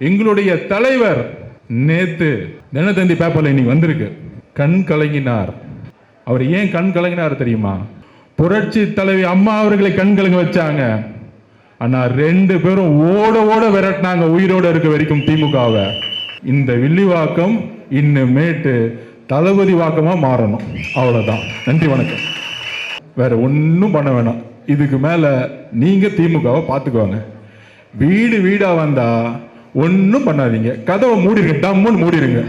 எங்களுடைய தலைவர் நேத்து தினத்தந்தி பேப்பர்ல இன்னைக்கு வந்திருக்கு, கண் கலங்கினார். அவர் ஏன் கண் கலங்கினார் தெரியுமா? புரட்சி தலைவி அம்மா அவர்களை கண் கலங்க வச்சாங்க. ஆனா 2 பேரும் ஓட ஓட விரட்டினாங்க உயிரோட இருக்க வரைக்கும் திமுகவை. இந்த வில்லிவாக்கம் இன்னமேட்டு தளபதி வாக்கமா மாறணும், அவ்வளவுதான். நன்றி, வணக்கம். வேற ஒன்றும் பண்ண வேணாம். இதுக்கு மேல நீங்க திமுகவை பார்த்துக்குவாங்க. வீடு வீடா வந்தா ஒன்றும் பண்ணாதீங்க, கதவை மூடிருங்க, டம்முன்னு மூடிருங்க,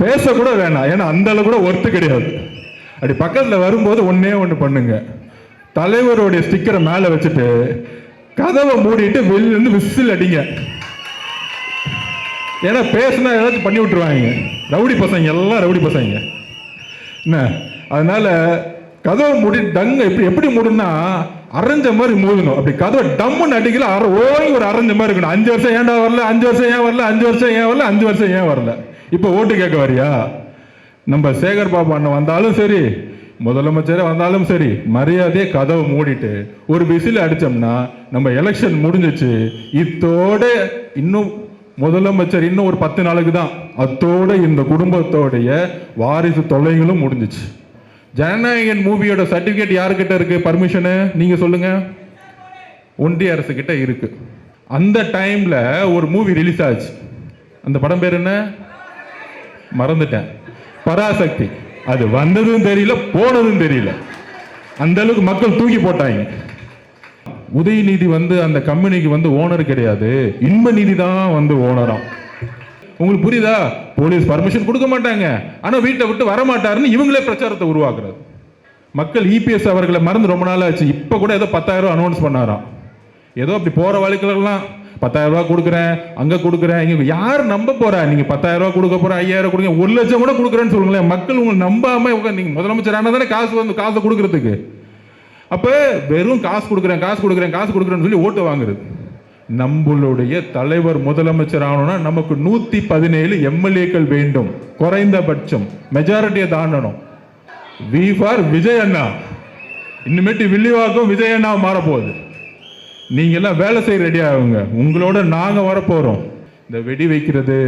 பேசக்கூட வேணாம். ஏன்னா அந்த அளவு கூட ஒர்த்து கிடையாது. அப்படி பக்கத்தில் வரும்போது ஒன்னே ஒன்று பண்ணுங்க, தலைவருடைய ஸ்டிக்கரை மேலே வச்சுட்டு கதவை மூடிட்டு வெளியில இருந்து விசில் அடிங்க. ஏன்னா பேசினா ஏதாச்சும் பண்ணி விட்டுருவாங்க. ரவுடி பசங்க எல்லாம் ரவுடி பசங்க என்ன. அதனால கதவை மூடி டங்க எப்படி மூடுனா அரைஞ்ச மாதிரி மூடணும். அப்படி கதவை டம்முன்னு அடிக்கல, ஓய் ஒரு அரைஞ்ச மாதிரி இருக்கணும். 5 வருஷம் ஏன்டா வரல, 5 வருஷம் ஏன் வரல, 5 வருஷம் ஏன் வரல, 5 வருஷம் ஏன் வரல. இப்போ ஓட்டு கேட்க வரியா? நம்ம சேகர் பாபு அண்ணன் வந்தாலும் சரி, முதலமைச்சரே வந்தாலும் சரி, மரியாதையை கதவை மூடிட்டு ஒரு விசில் அடிச்சோம்னா நம்ம எலெக்ஷன் முடிஞ்சிச்சு. இத்தோட இன்னும் முதலமைச்சர் இன்னும் ஒரு 10 நாளுக்கு தான். அத்தோட இந்த குடும்பத்தோடைய வாரிசு தொல்லைகளும் முடிஞ்சிச்சு. ஜனநாயகன் மூவியோட சர்டிபிகேட் யாருக்கிட்ட இருக்கு? பர்மிஷனு நீங்க சொல்லுங்க. ஒன்றிய அரசு கிட்ட இருக்கு. அந்த டைம்ல ஒரு மூவி ரிலீஸ் ஆச்சு. அந்த படம் பேர் என்ன மறந்துட்டேன். பராசக்தி. அது வந்ததும் தெரியல, போனதும் தெரியல. அந்த அளவுக்கு மக்கள் தூக்கி போட்டாங்க. உதயநிதி அந்த கம்பெனிக்கு ஓனர் கிடையாது, இன்ப நீதி தான் ஓனராம். உங்களுக்கு புரியுதா? போலீஸ் பர்மிஷன் கொடுக்க மாட்டாங்க, ஆனா வீட்டை விட்டு வர மாட்டாருன்னு இவங்களே பிரச்சாரத்தை உருவாக்குறது. மக்கள் இபிஎஸ் அவர்களை மறந்து ரொம்ப நாள் ஆச்சு. இப்ப கூட ஏதோ 10,000 ரூபாய் அனௌன்ஸ் பண்ணாராம். ஏதோ அப்படி போற வழக்குலாம் 10,000 ரூபாய் கொடுக்குறேன், அங்க கொடுக்குறேன். இங்க யார் நம்ப போறா? நீங்க 10,000 ரூபாய் கொடுக்க போற, 5,000 கொடுங்க, 1 லட்சம் கூட கொடுக்குறேன்னு சொல்லுங்களேன். மக்கள் உங்களை நம்பாம நீங்க முதலமைச்சர் ஆனதானே காசை கொடுக்கறதுக்கு. அப்ப வெறும் காசு கொடுக்குறேன்னு சொல்லி ஓட்டு வாங்குறது. நம்மளுடைய தலைவர் முதலமைச்சர் ஆகணும்னா நமக்கு 117 எம்எல்ஏக்கள் வேண்டும், குறைந்தபட்சம் மெஜாரிட்டியை தாண்டணும். வி ஃபார் விஜய் அண்ணா. இன்னுமேட்டு வில்லிவாக்கம் விஜய் அண்ணா மாறப்போகுது. நீங்க எல்லாம் வேலை செய்ய ரெடி ஆகுங்க, உங்களோட நாங்க வரப்போறோம். இந்த வெடி வைக்கிறது,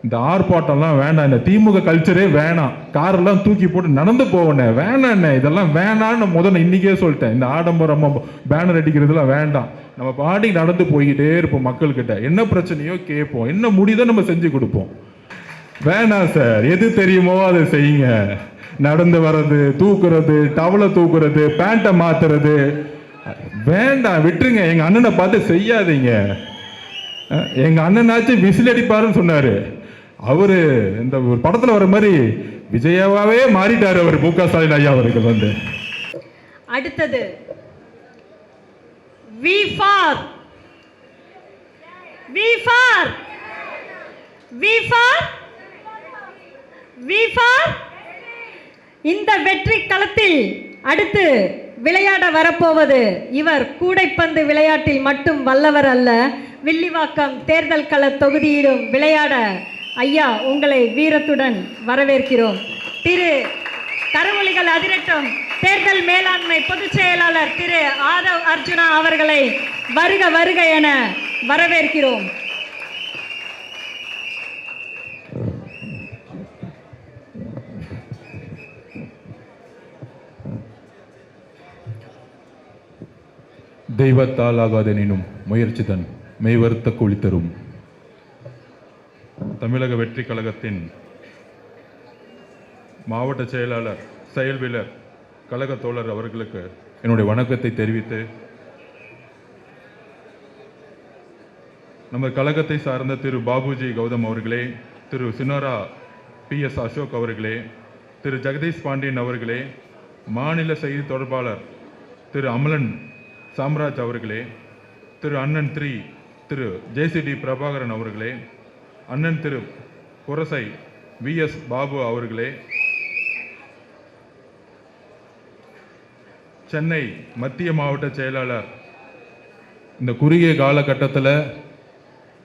இந்த ஆர்ப்பாட்டம்லாம் வேண்டாம். இந்த திமுக கல்ச்சரே வேணாம். காரெல்லாம் தூக்கி போட்டு நடந்து போவேன், வேணாண்ணே, இதெல்லாம் வேணான்னு முதல்ல இன்னைக்கே சொல்லிட்டேன். இந்த ஆடம்பரம் பேனர் அடிக்கிறதுலாம் வேண்டாம். நம்ம பாட்டிக்கு நடந்து போய்கிட்டே இருப்போம். மக்கள்கிட்ட என்ன பிரச்சனையோ கேட்போம், என்ன முடியுதோ நம்ம செஞ்சு கொடுப்போம். வேணாம் சார், எது தெரியுமோ அதை செய்யுங்க. நடந்து வர்றது, தூக்குறது, டவலை தூக்குறது, பேண்ட்டை மாத்துறது வேண்டாம், விட்டுருங்க. எங்க அண்ணனை பார்த்து செய்யாதீங்க. எங்க அண்ணனாச்சும் விசில் அடிப்பாருன்னு சொன்னாரு. அவரு இந்த ஒரு படத்துல வர மாதிரி விஜயாவே மாறிட்டாரு அவர். மு.க. ஸ்டாலின் ஐயா அவர்கள் அடுத்தது வி ஃபார் இந்த வெற்றி களத்தில் அடுத்து விளையாட வரப்போவது இவர். கூடைப்பந்து விளையாட்டில் மட்டும் வல்லவர் அல்ல, வில்லிவாக்கம் தேர்தல் கள தொகுதியிலும் விளையாட ஐயா உங்களை வீரத்துடன் வரவேற்கிறோம். திரு கரவொலிகள் அதிரட்டும் தேர்தல் மேலாண்மை பொதுச் செயலாளர் திரு ஆதவ் அர்ஜுனா அவர்களை வருக வருக என வரவேற்கிறோம். தெய்வத்தால் ஆகாதெனினும் முயற்சி தன் மெய்வருத்த கூலி தரும். தமிழக வெற்றி கழகத்தின் மாவட்ட செயலாளர், செயல் வீரர், கழக தோழர் அவர்களுக்கு என்னுடைய வணக்கத்தை தெரிவித்து, நம்ம கழகத்தை சார்ந்த திரு பாபுஜி கௌதம் அவர்களே, திரு சினோரா PS அசோக் அவர்களே, திரு ஜெகதீஷ் பாண்டியன் அவர்களே, மாநில செய்தி தொடர்பாளர் திரு அமலன் சாம்ராஜ் அவர்களே, திரு அண்ணன் திரு JCD பிரபாகரன் அவர்களே, அண்ணன் திரு குரசை VS பாபு அவர்களே, சென்னை மத்திய மாவட்ட செயலாளர். இந்த குறுகிய காலகட்டத்தில்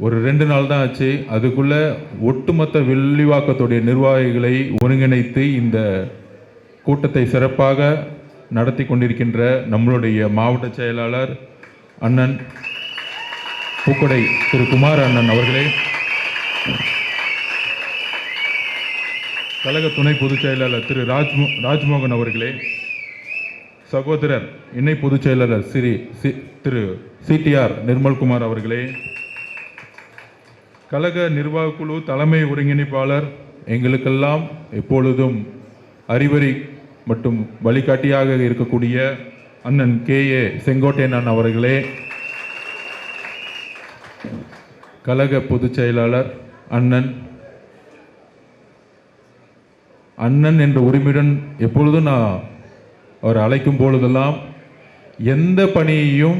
ஒரு 2 நாள் தான் ஆச்சு, அதுக்குள்ள ஒட்டுமொத்த வில்லிவாக்கத்துடைய நிர்வாகிகளை ஒருங்கிணைத்து இந்த கூட்டத்தை சிறப்பாக நடத்தி கொண்டிருக்கின்ற நம்மளுடைய மாவட்ட செயலாளர் அண்ணன் பூக்கடை திரு குமார் அண்ணன் அவர்களே, கழக துணை பொதுச் செயலாளர் திரு ராஜ்மோகன் அவர்களே, சகோதரர் இணை பொதுச் செயலாளர் திரு சிடிஆர் நிர்மல்குமார் அவர்களே, கழக நிர்வாக குழு தலைமை ஒருங்கிணைப்பாளர், எங்களுக்கெல்லாம் எப்பொழுதும் அறிவுரை மற்றும் வழிகாட்டியாக இருக்கக்கூடிய அண்ணன் KA செங்கோட்டையன் அவர்களே, கழக பொதுச் செயலாளர் அண்ணன் என்ற உரிமையுடன் எப்பொழுதும் நான் அவர் அழைக்கும் பொழுதெல்லாம் எந்த பணியையும்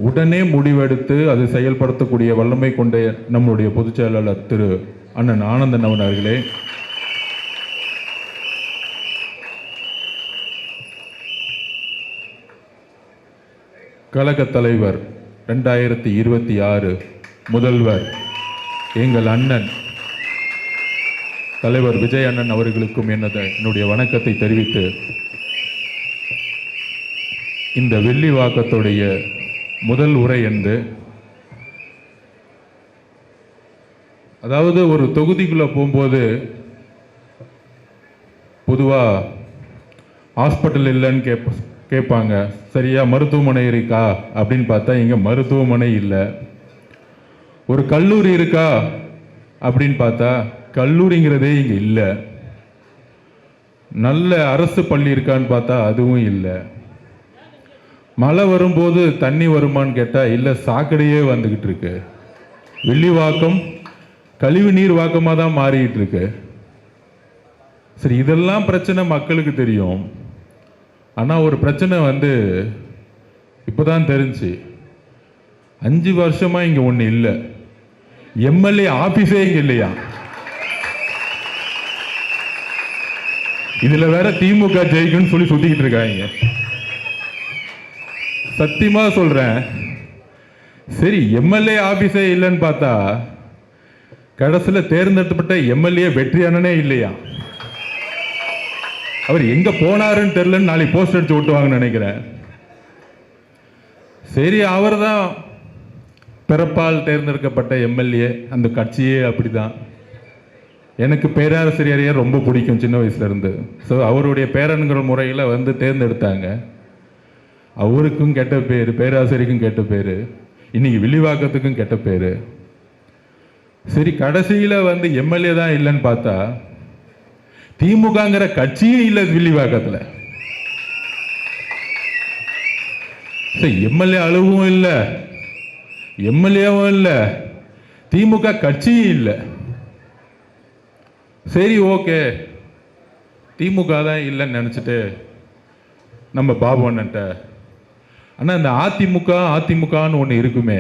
உடனே முடிவெடுத்து அதை செயல்படுத்தக்கூடிய வல்லமை கொண்ட நம்முடைய பொதுச் செயலாளர் திரு அண்ணன் ஆனந்தன் அவர்களே, கழக தலைவர் 2026 முதல்வர் எங்கள் அண்ணன் தலைவர் விஜய் அண்ணன் அவர்களுக்கும் என்னுடைய வணக்கத்தை தெரிவித்து, இந்த வெள்ளிவாக்கத்துடைய முதல் உரை என்று, அதாவது ஒரு தொகுதிக்குள்ள போகும்போது பொதுவா ஹாஸ்பிட்டல் இல்லைன்னு கேட்பாங்க, சரியா மருத்துவமனை இருக்கா அப்படின்னு பார்த்தா இங்க மருத்துவமனை இல்லை. ஒரு கல்லூரி இருக்கா அப்படின்னு பார்த்தா கல்லூரிங்கிறதே இங்க இல்லை. நல்ல அரசு பள்ளி இருக்கான்னு பார்த்தா அதுவும் இல்லை. மழை வரும்போது தண்ணி வருமான்னு கேட்டா இல்லை, சாக்கடையே வந்துகிட்டு இருக்கு. வெள்ளிவாக்கம் கழிவு நீர் வாக்கமாக தான் மாறிட்டு இருக்கு. சரி, இதெல்லாம் பிரச்சனை மக்களுக்கு தெரியும். ஆனால் ஒரு பிரச்சனை இப்போதான் தெரிஞ்சு, 5 வருஷமா இங்க ஒன்று இல்லை. எம்எல்ஏ ஆபீஸே இங்க இல்லையா? இதுல வேற திமுக ஜெயிக்குன்னு சொல்லி சுத்திக்கிட்டு இருக்காங்க. சத்தியமா சொல்றேன். சரி, எம்எல்ஏ ஆபீஸே இல்லைன்னு பார்த்தா கடைசியில் தேர்ந்தெடுக்கப்பட்ட எம்எல்ஏ வெற்றி அண்ணனே இல்லையா? அவர் எங்க போனாருன்னு தெரியலன்னு நாளைக்கு போஸ்ட் அடிச்சு ஓட்டுவாங்கன்னு நினைக்கிறேன். சரி, அவர் தான் பிறப்பால் தேர்ந்தெடுக்கப்பட்ட எம்எல்ஏ. அந்த கட்சியே அப்படிதான். எனக்கு பேராசிரியரையே ரொம்ப பிடிக்கும் சின்ன வயசுல இருந்து. ஸோ அவருடைய பேரன்கிற முறையில் தேர்ந்தெடுத்தாங்க. அவருக்கும் கெட்ட பேர், பேராசிரியருக்கும் கெட்ட பேர், இன்னைக்கு வில்லிவாக்கத்துக்கும் கெட்ட பேர். சரி, கடைசியில் எம்எல்ஏ தான் இல்லைன்னு பார்த்தா திமுகங்கிற கட்சியே இல்லை வில்லிவாக்கத்தில். சரி, எம்எல்ஏ அளவும் இல்லை, எம்எல்ஏவும் இல்லை, திமுக கட்சியும் இல்லை. சரி, ஓகே, திமுக தான் இல்லைன்னு நினச்சிட்டு நம்ம பாபு அண்ணன்ட்ட, ஆனால் இந்த அதிமுகன்னு ஒன்று இருக்குமே,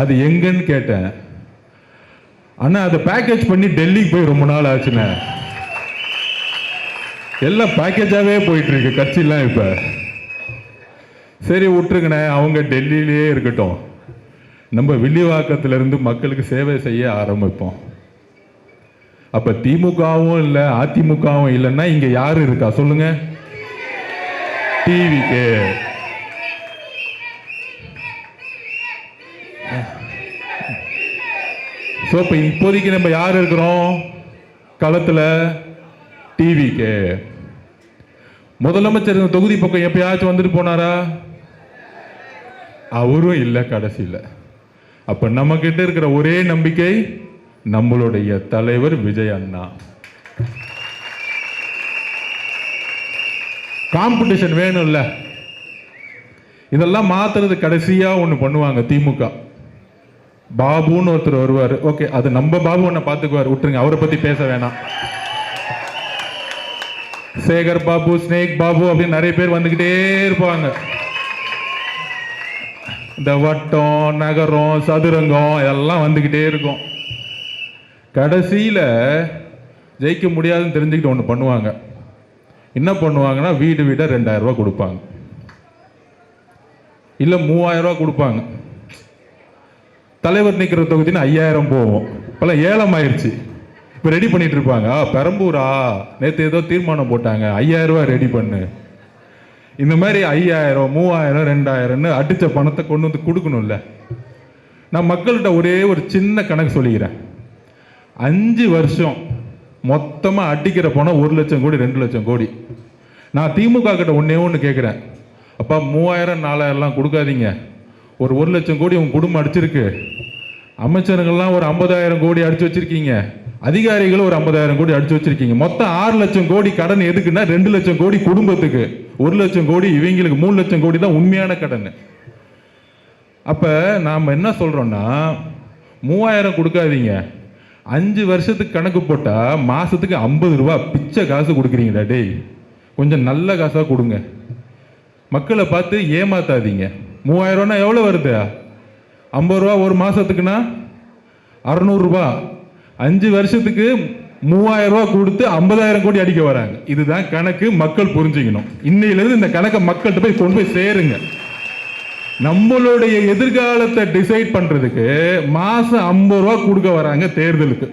அது எங்கன்னு கேட்டேன். ஆனால் அதை பேக்கேஜ் பண்ணி டெல்லிக்கு போய் ரொம்ப நாள் ஆச்சுண்ணே. எல்லாம் பேக்கேஜாகவே போயிட்டு இருக்கு கட்சியெல்லாம். இப்போ சரி விட்டுருங்கண்ணே, அவங்க டெல்லியிலேயே இருக்கட்டும், நம்ம வில்லிவாக்கத்திலிருந்து மக்களுக்கு சேவை செய்ய ஆரம்பிப்போம். அப்ப திமுகவும் இல்லை அதிமுகவும் இல்லைன்னா இங்க யாரு இருக்கா சொல்லுங்க? டிவிகே. இப்போதைக்கு நம்ம யார் இருக்கிறோம் களத்துல? டிவிகே. முதலமைச்சர் இந்த தொகுதி பக்கம் எப்பயாச்சும் வந்துட்டு போனாரா? அவரும் இல்லை கடைசியில். அப்ப நம்ம கிட்ட இருக்கிற ஒரே நம்பிக்கை நம்மளுடைய தலைவர் விஜய் அண்ணா. காம்படிஷன் வேணும்ல, இதெல்லாம் மாத்துறது கடைசியா ஒண்ணு பண்ணுவாங்க திமுக. பாபுன்னு ஒருத்தர் வருவாரு. ஓகே, அது நம்ம பாபு ஒன்ன பாத்துக்குவார், விட்டுருங்க, அவரை பத்தி பேச வேணாம். சேகர் பாபு, ஸ்னேக் பாபு அப்படின்னு நிறைய பேர் வந்துகிட்டே இருப்பாங்க. இந்த வட்டம், நகரம், சதுரங்கம் எல்லாம் வந்துகிட்டே இருக்கும். கடைசியில ஜெயிக்க முடியாதுன்னு தெரிஞ்சுக்கிட்டு ஒன்று பண்ணுவாங்க. என்ன பண்ணுவாங்கன்னா, வீடு வீட 2000 ரூபாய் கொடுப்பாங்க, இல்ல 3000 ரூபாய் கொடுப்பாங்க. தலைவர் நிற்கிற தொகுதின்னு 5000 போவோம். இப்பெல்லாம் ஏலம் ஆயிடுச்சு. இப்போ ரெடி பண்ணிட்டு இருப்பாங்க. பெரம்பூரா நேற்று ஏதோ தீர்மானம் போட்டாங்க, 5000 ரூபாய் ரெடி பண்ணு. இந்த மாதிரி 5000 3000 2000 அடிச்ச பணத்தை கொண்டு வந்து கொடுக்கணும்ல. நான் மக்கள்கிட்ட ஒரே ஒரு சின்ன கணக்கு சொல்லிக்கிறேன். 5 வருஷம் மொத்தமா அடிக்கிற பணம் 1 லட்சம் கோடி 2 லட்சம் கோடி. நான் திமுக கிட்ட ஒன்று கேட்குறேன், அப்பா 3000 4000 கொடுக்காதீங்க, ஒரு 1 லட்சம் கோடி உங்க குடும்பம் அடிச்சிருக்கு, அமைச்சர்கள்லாம் ஒரு 50,000 கோடி அடிச்சு வச்சிருக்கீங்க, அதிகாரிகள் ஒரு 50,000 கோடி அடிச்சு வச்சிருக்கீங்க, மொத்தம் 6 லட்சம் கோடி கடன் எதுக்குன்னா 2 லட்சம் கோடி குடும்பத்துக்கு, 1 லட்சம் கோடி இவங்களுக்கு, 3 லட்சம் கோடி தான் உண்மையான கடன். அப்ப நாம என்ன சொல்றோம்னா 3000 கொடுக்காதீங்க, 5 வருஷத்துக்கு கணக்கு போட்டா மாசத்துக்கு 50 ரூபாய் பிச்சை காசு கொடுக்குறீங்களா டேய், கொஞ்சம் நல்ல காசா கொடுங்க. மக்களை பார்த்து ஏமாத்தாதீங்க. 3000 ரூபாய்னா எவ்வளவு வருது? 50 ரூபா ஒரு மாசத்துக்குன்னா 600 ரூபாய். 5 வருஷத்துக்கு 3000 ரூபாய் கொடுத்து 50,000 கோடி அடிக்க வராங்க. இதுதான் கணக்கு, மக்கள் புரிஞ்சுக்கணும். இன்னையிலிருந்து இந்த கணக்கை மக்கள்கிட்ட போய் கொண்டு போய் சேருங்க. நம்மளுடைய எதிர்காலத்தை டிசைட் பண்றதுக்கு மாசம் 50 ரூபாய் கொடுக்க வராங்க தேர்தலுக்கு.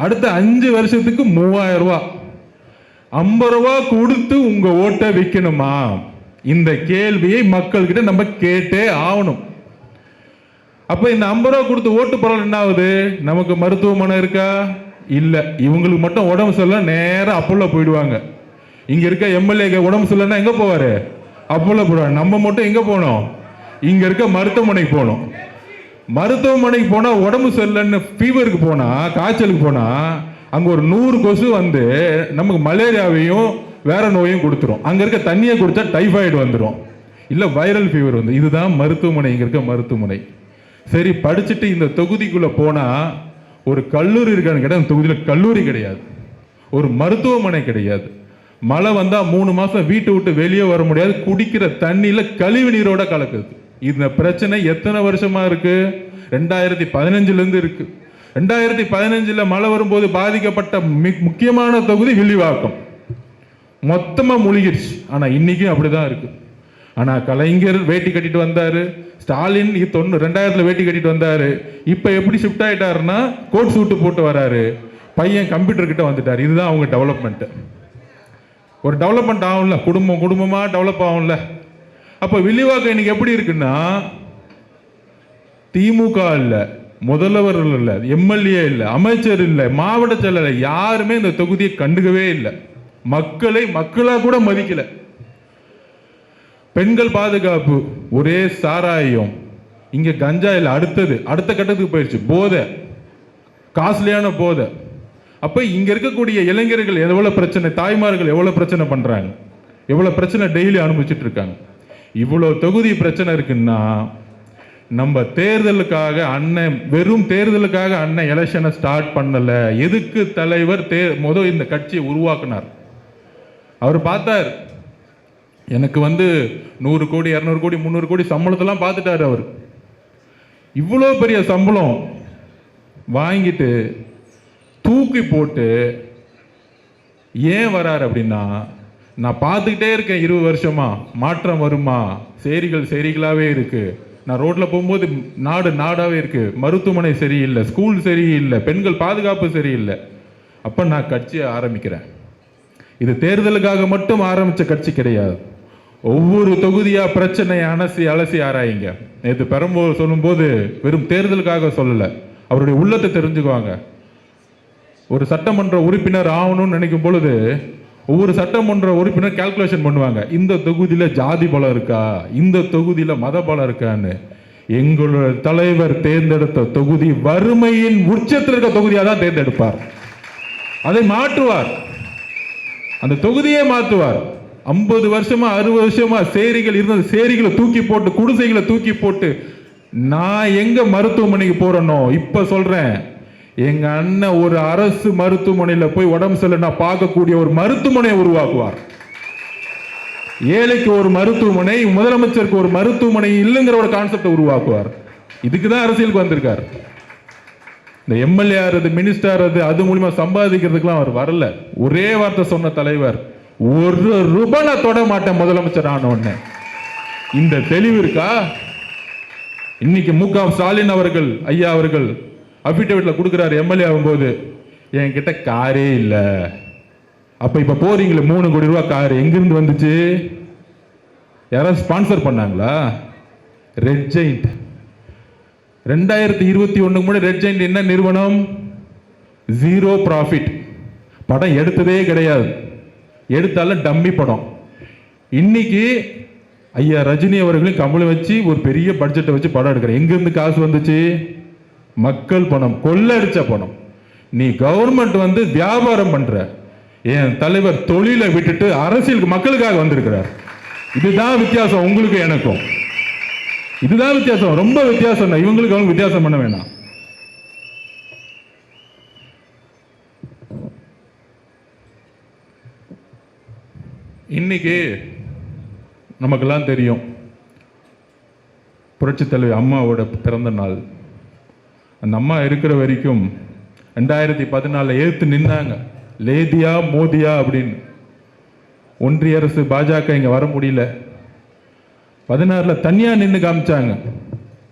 அடுத்த 5 வருஷத்துக்கு 3000 ரூபாய். 50 ரூபாய் கொடுத்து உங்க ஓட்டை விற்கணுமா? இந்த கேள்வியை மக்கள்கிட்ட நம்ம கேட்டே ஆகணும். அப்ப இந்த 50 ரூபாய் கொடுத்து ஓட்டு போறது என்ன ஆகுது? நமக்கு மருத்துவமனை இருக்கா? இல்ல. இவங்களுக்கு மட்டும் உடம்பு சரியில்லை நேரம் அப்போலோ போயிடுவாங்க. இங்க இருக்க எம்எல்ஏ உடம்பு சரியில்லைன்னா எங்க போவாரு? அப்போலோ போடுவாங்க. நம்ம மட்டும் எங்க போனோம்? இங்க இருக்க மருத்துவமனைக்கு போனோம். மருத்துவமனைக்கு போனா உடம்பு சரியில்லைன்னு ஃபீவருக்கு போனா, காய்ச்சலுக்கு போனா அங்க ஒரு 100 கொசு வந்து நமக்கு மலேரியாவையும் வேற நோயும் கொடுத்துரும். அங்க இருக்க தண்ணியை குடிச்சா டைஃபாய்டு வந்துடும், இல்ல வைரல் ஃபீவர் வந்து. இதுதான் மருத்துவமனை, இங்க இருக்க மருத்துவமனை. சரி, படிச்சுட்டு இந்த தொகுதிக்குள்ள போனா ஒரு கல்லூரி இருக்கான்னு கேட்டா அந்த தொகுதியில கல்லூரி கிடையாது, ஒரு மருத்துவமனை கிடையாது. மழை வந்தா 3 மாசம் வீட்டை விட்டு வெளியே வர முடியாது, குடிக்கிற தண்ணியில கழிவு நீரோட கலக்குது. இந்த பிரச்சனை எத்தனை வருஷமா இருக்கு? 2015 இருந்து இருக்கு. 2015 மழை வரும்போது பாதிக்கப்பட்ட முக்கியமான தொகுதி வில்லிவாக்கம், மொத்தமா மூழ்கிடுச்சு. ஆனா இன்னைக்கும் அப்படிதான் இருக்கு. ஆனா கலைஞர் வேட்டி கட்டிட்டு வந்தாரு, ஸ்டாலின் 2000 வேட்டி கட்டிட்டு வந்தாரு. இப்ப எப்படி ஷிஃப்ட் ஆயிட்டாருன்னா கோட் சூட்டு போட்டு வராரு, பையன் கம்ப்யூட்டர் கிட்ட வந்துட்டாரு. இதுதான் அவங்க டெவலப்மெண்ட். ஒரு டெவலப்மெண்ட் ஆகும்ல, குடும்பமா டெவலப் ஆகும்ல. அப்ப வில்லிவாக்கம் இன்னைக்கு எப்படி இருக்குன்னா, திமுக இல்ல, முதல்வர் இல்ல, எம்எல்ஏ இல்ல, அமைச்சர் இல்ல, மாவட்ட செயலர் யாருமே இந்த தொகுதியை கண்டுக்கவே இல்லை. மக்களை மக்களா கூட மதிக்கல. பெண்கள் பாதுகாப்பு ஒரே சாராயம், இங்க கஞ்சா இல்ல, அடுத்த கட்டத்துக்கு போயிடுச்சு போதை, காஸ்ட்லியான போதை. அப்ப இங்க இருக்கக்கூடிய இளைஞர்கள் எவ்வளவு பிரச்சனை, தாய்மார்கள் எவ்வளவு பிரச்சனை பண்றாங்க, எவ்வளவு பிரச்சனை டெய்லி அனுபவிச்சுட்டு இருக்காங்க. இவ்வளவு தொகுதி பிரச்சனை இருக்குன்னா நம்ம தேர்தலுக்காக அண்ணன், வெறும் தேர்தலுக்காக அண்ணன் எலெக்ஷனை ஸ்டார்ட் பண்ணல. எதுக்கு தலைவர் முதல் இந்த கட்சியை உருவாக்குனார்? அவர் பார்த்தார், எனக்கு 100 கோடி 200 கோடி 300 கோடி சம்பளத்தெல்லாம் பார்த்துட்டாரு. அவர் இவ்வளோ பெரிய சம்பளம் வாங்கிட்டு தூக்கி போட்டு ஏன் வராரு அப்படின்னா, நான் பார்த்துக்கிட்டே இருக்கேன் 20 வருஷமா, மாற்றம் வருமா? சேரிகளாவே இருக்கு. நான் ரோட்ல போகும்போது நாடாவே இருக்கு. மருத்துவமனை சரியில்லை, ஸ்கூல் சரியில்லை, பெண்கள் பாதுகாப்பு சரியில்லை. அப்ப நான் கட்சியை ஆரம்பிக்கிறேன். இது தேர்தலுக்காக மட்டும் ஆரம்பிச்ச கட்சி கிடையாது. ஒவ்வொரு தொகுதியா பிரச்சனையை அலசி ஆராயுங்க. நேற்று பெரம்பூர் சொல்லும்போது வெறும் தேர்தலுக்காக சொல்லல, அவருடைய உள்ளத்தை தெரிஞ்சுக்குவாங்க. ஒரு சட்டமன்ற உறுப்பினர் ஆகணும்னு நினைக்கும் பொழுது ஒவ்வொரு சட்டமன்ற உறுப்பினர் கால்குலேஷன் பண்ணுவாங்க. இந்த தொகுதியில ஜாதி பலம் இருக்கா, இந்த தொகுதியில மத பலம் இருக்கான்னு. எங்களோட தலைவர் தேர்ந்தெடுத்த தொகுதி வறுமையின் உச்சத்தில் இருக்க தொகுதியாக தான் தேர்ந்தெடுப்பார். அதை மாற்றுவார், அந்த தொகுதியே மாற்றுவார். 50 வருஷமா 60 வருஷமா சேரிகள் இருந்தது, சேரிகளை தூக்கி போட்டு, குடிசைகளை தூக்கி போட்டு, நான் எங்க மருத்துவமனைக்கு போறேனோ இப்ப சொல்றேன், எங்க அண்ணன் ஒரு அரசு மருத்துவமனையில போய் உடம்பு சரியில்லைன்னா பார்க்கக்கூடிய ஒரு மருத்துவமனையை உருவாக்குவார். ஏழைக்கு ஒரு மருத்துவமனை, முதலமைச்சருக்கு ஒரு மருத்துவமனை இல்லைங்கிற ஒரு கான்செப்டை உருவாக்குவார். இதுக்குதான் அரசியலுக்கு வந்திருக்கார். இந்த எம்எல்ஏ ஆறது, மினிஸ்டர் அது மூலியமா சம்பாதிக்கிறதுக்கெல்லாம் அவர் வரல. ஒரே வார்த்தை சொன்ன தலைவர், 1 ரூபாய் நான் தொட மாட்டேன் முதலமைச்சர் ஆன உடனே. இந்த தெளிவு இருக்கா? இன்னைக்கு மு.க. ஸ்டாலின் அவர்கள், ஐயா அவர்கள் அபிடேவிட்ல கொடுக்கிறாரு எம்எல்ஏ ஆகும்போது, என்கிட்ட காரே இல்லை. அப்ப இப்ப போறீங்களே 3 கோடி ரூபாய் காரு எங்கிருந்து வந்துச்சு? யாராவது ஸ்பான்சர் பண்ணாங்களா? ரெட் ஜெயிண்ட் 2021 முன்னாடி ரெட் ஜெயிண்ட் என்ன நிறுவனம்? Zero profit. படம் எடுத்ததே கிடையாது, எடுத்தாலும் டம்மி படம். இன்னைக்கு ஐயா ரஜினி அவர்களும் கமலை வச்சு ஒரு பெரிய பட்ஜெட்டை வச்சு படம் எடுக்கிறேன். எங்கிருந்து காசு வந்துச்சு? மக்கள் பணம், கொள்ளடிச்ச பணம். நீ கவர்மெண்ட் வந்து வியாபாரம் பண்ற, என் தலைவர் தொழிலை விட்டுட்டு அரசியலுக்கு மக்களுக்காக வந்திருக்கிறார். இதுதான் வித்தியாசம் உங்களுக்கு எனக்கும், இதுதான் வித்தியாசம். ரொம்ப வித்தியாசம். இவங்களுக்கு அவங்க வித்தியாசம் பண்ண வேணாம். இன்னைக்கு நமக்கெல்லாம் தெரியும் புரட்சி தலைவி அம்மாவோட பிறந்த நாள். அந்த அம்மா இருக்கிற வரைக்கும் 2014 எதிர்த்து நின்னாங்க, லேதியா மோதியா அப்படின்னு. ஒன்றிய அரசு பாஜக இங்க வர முடியல. 16 தனியா நின்று காமிச்சாங்க,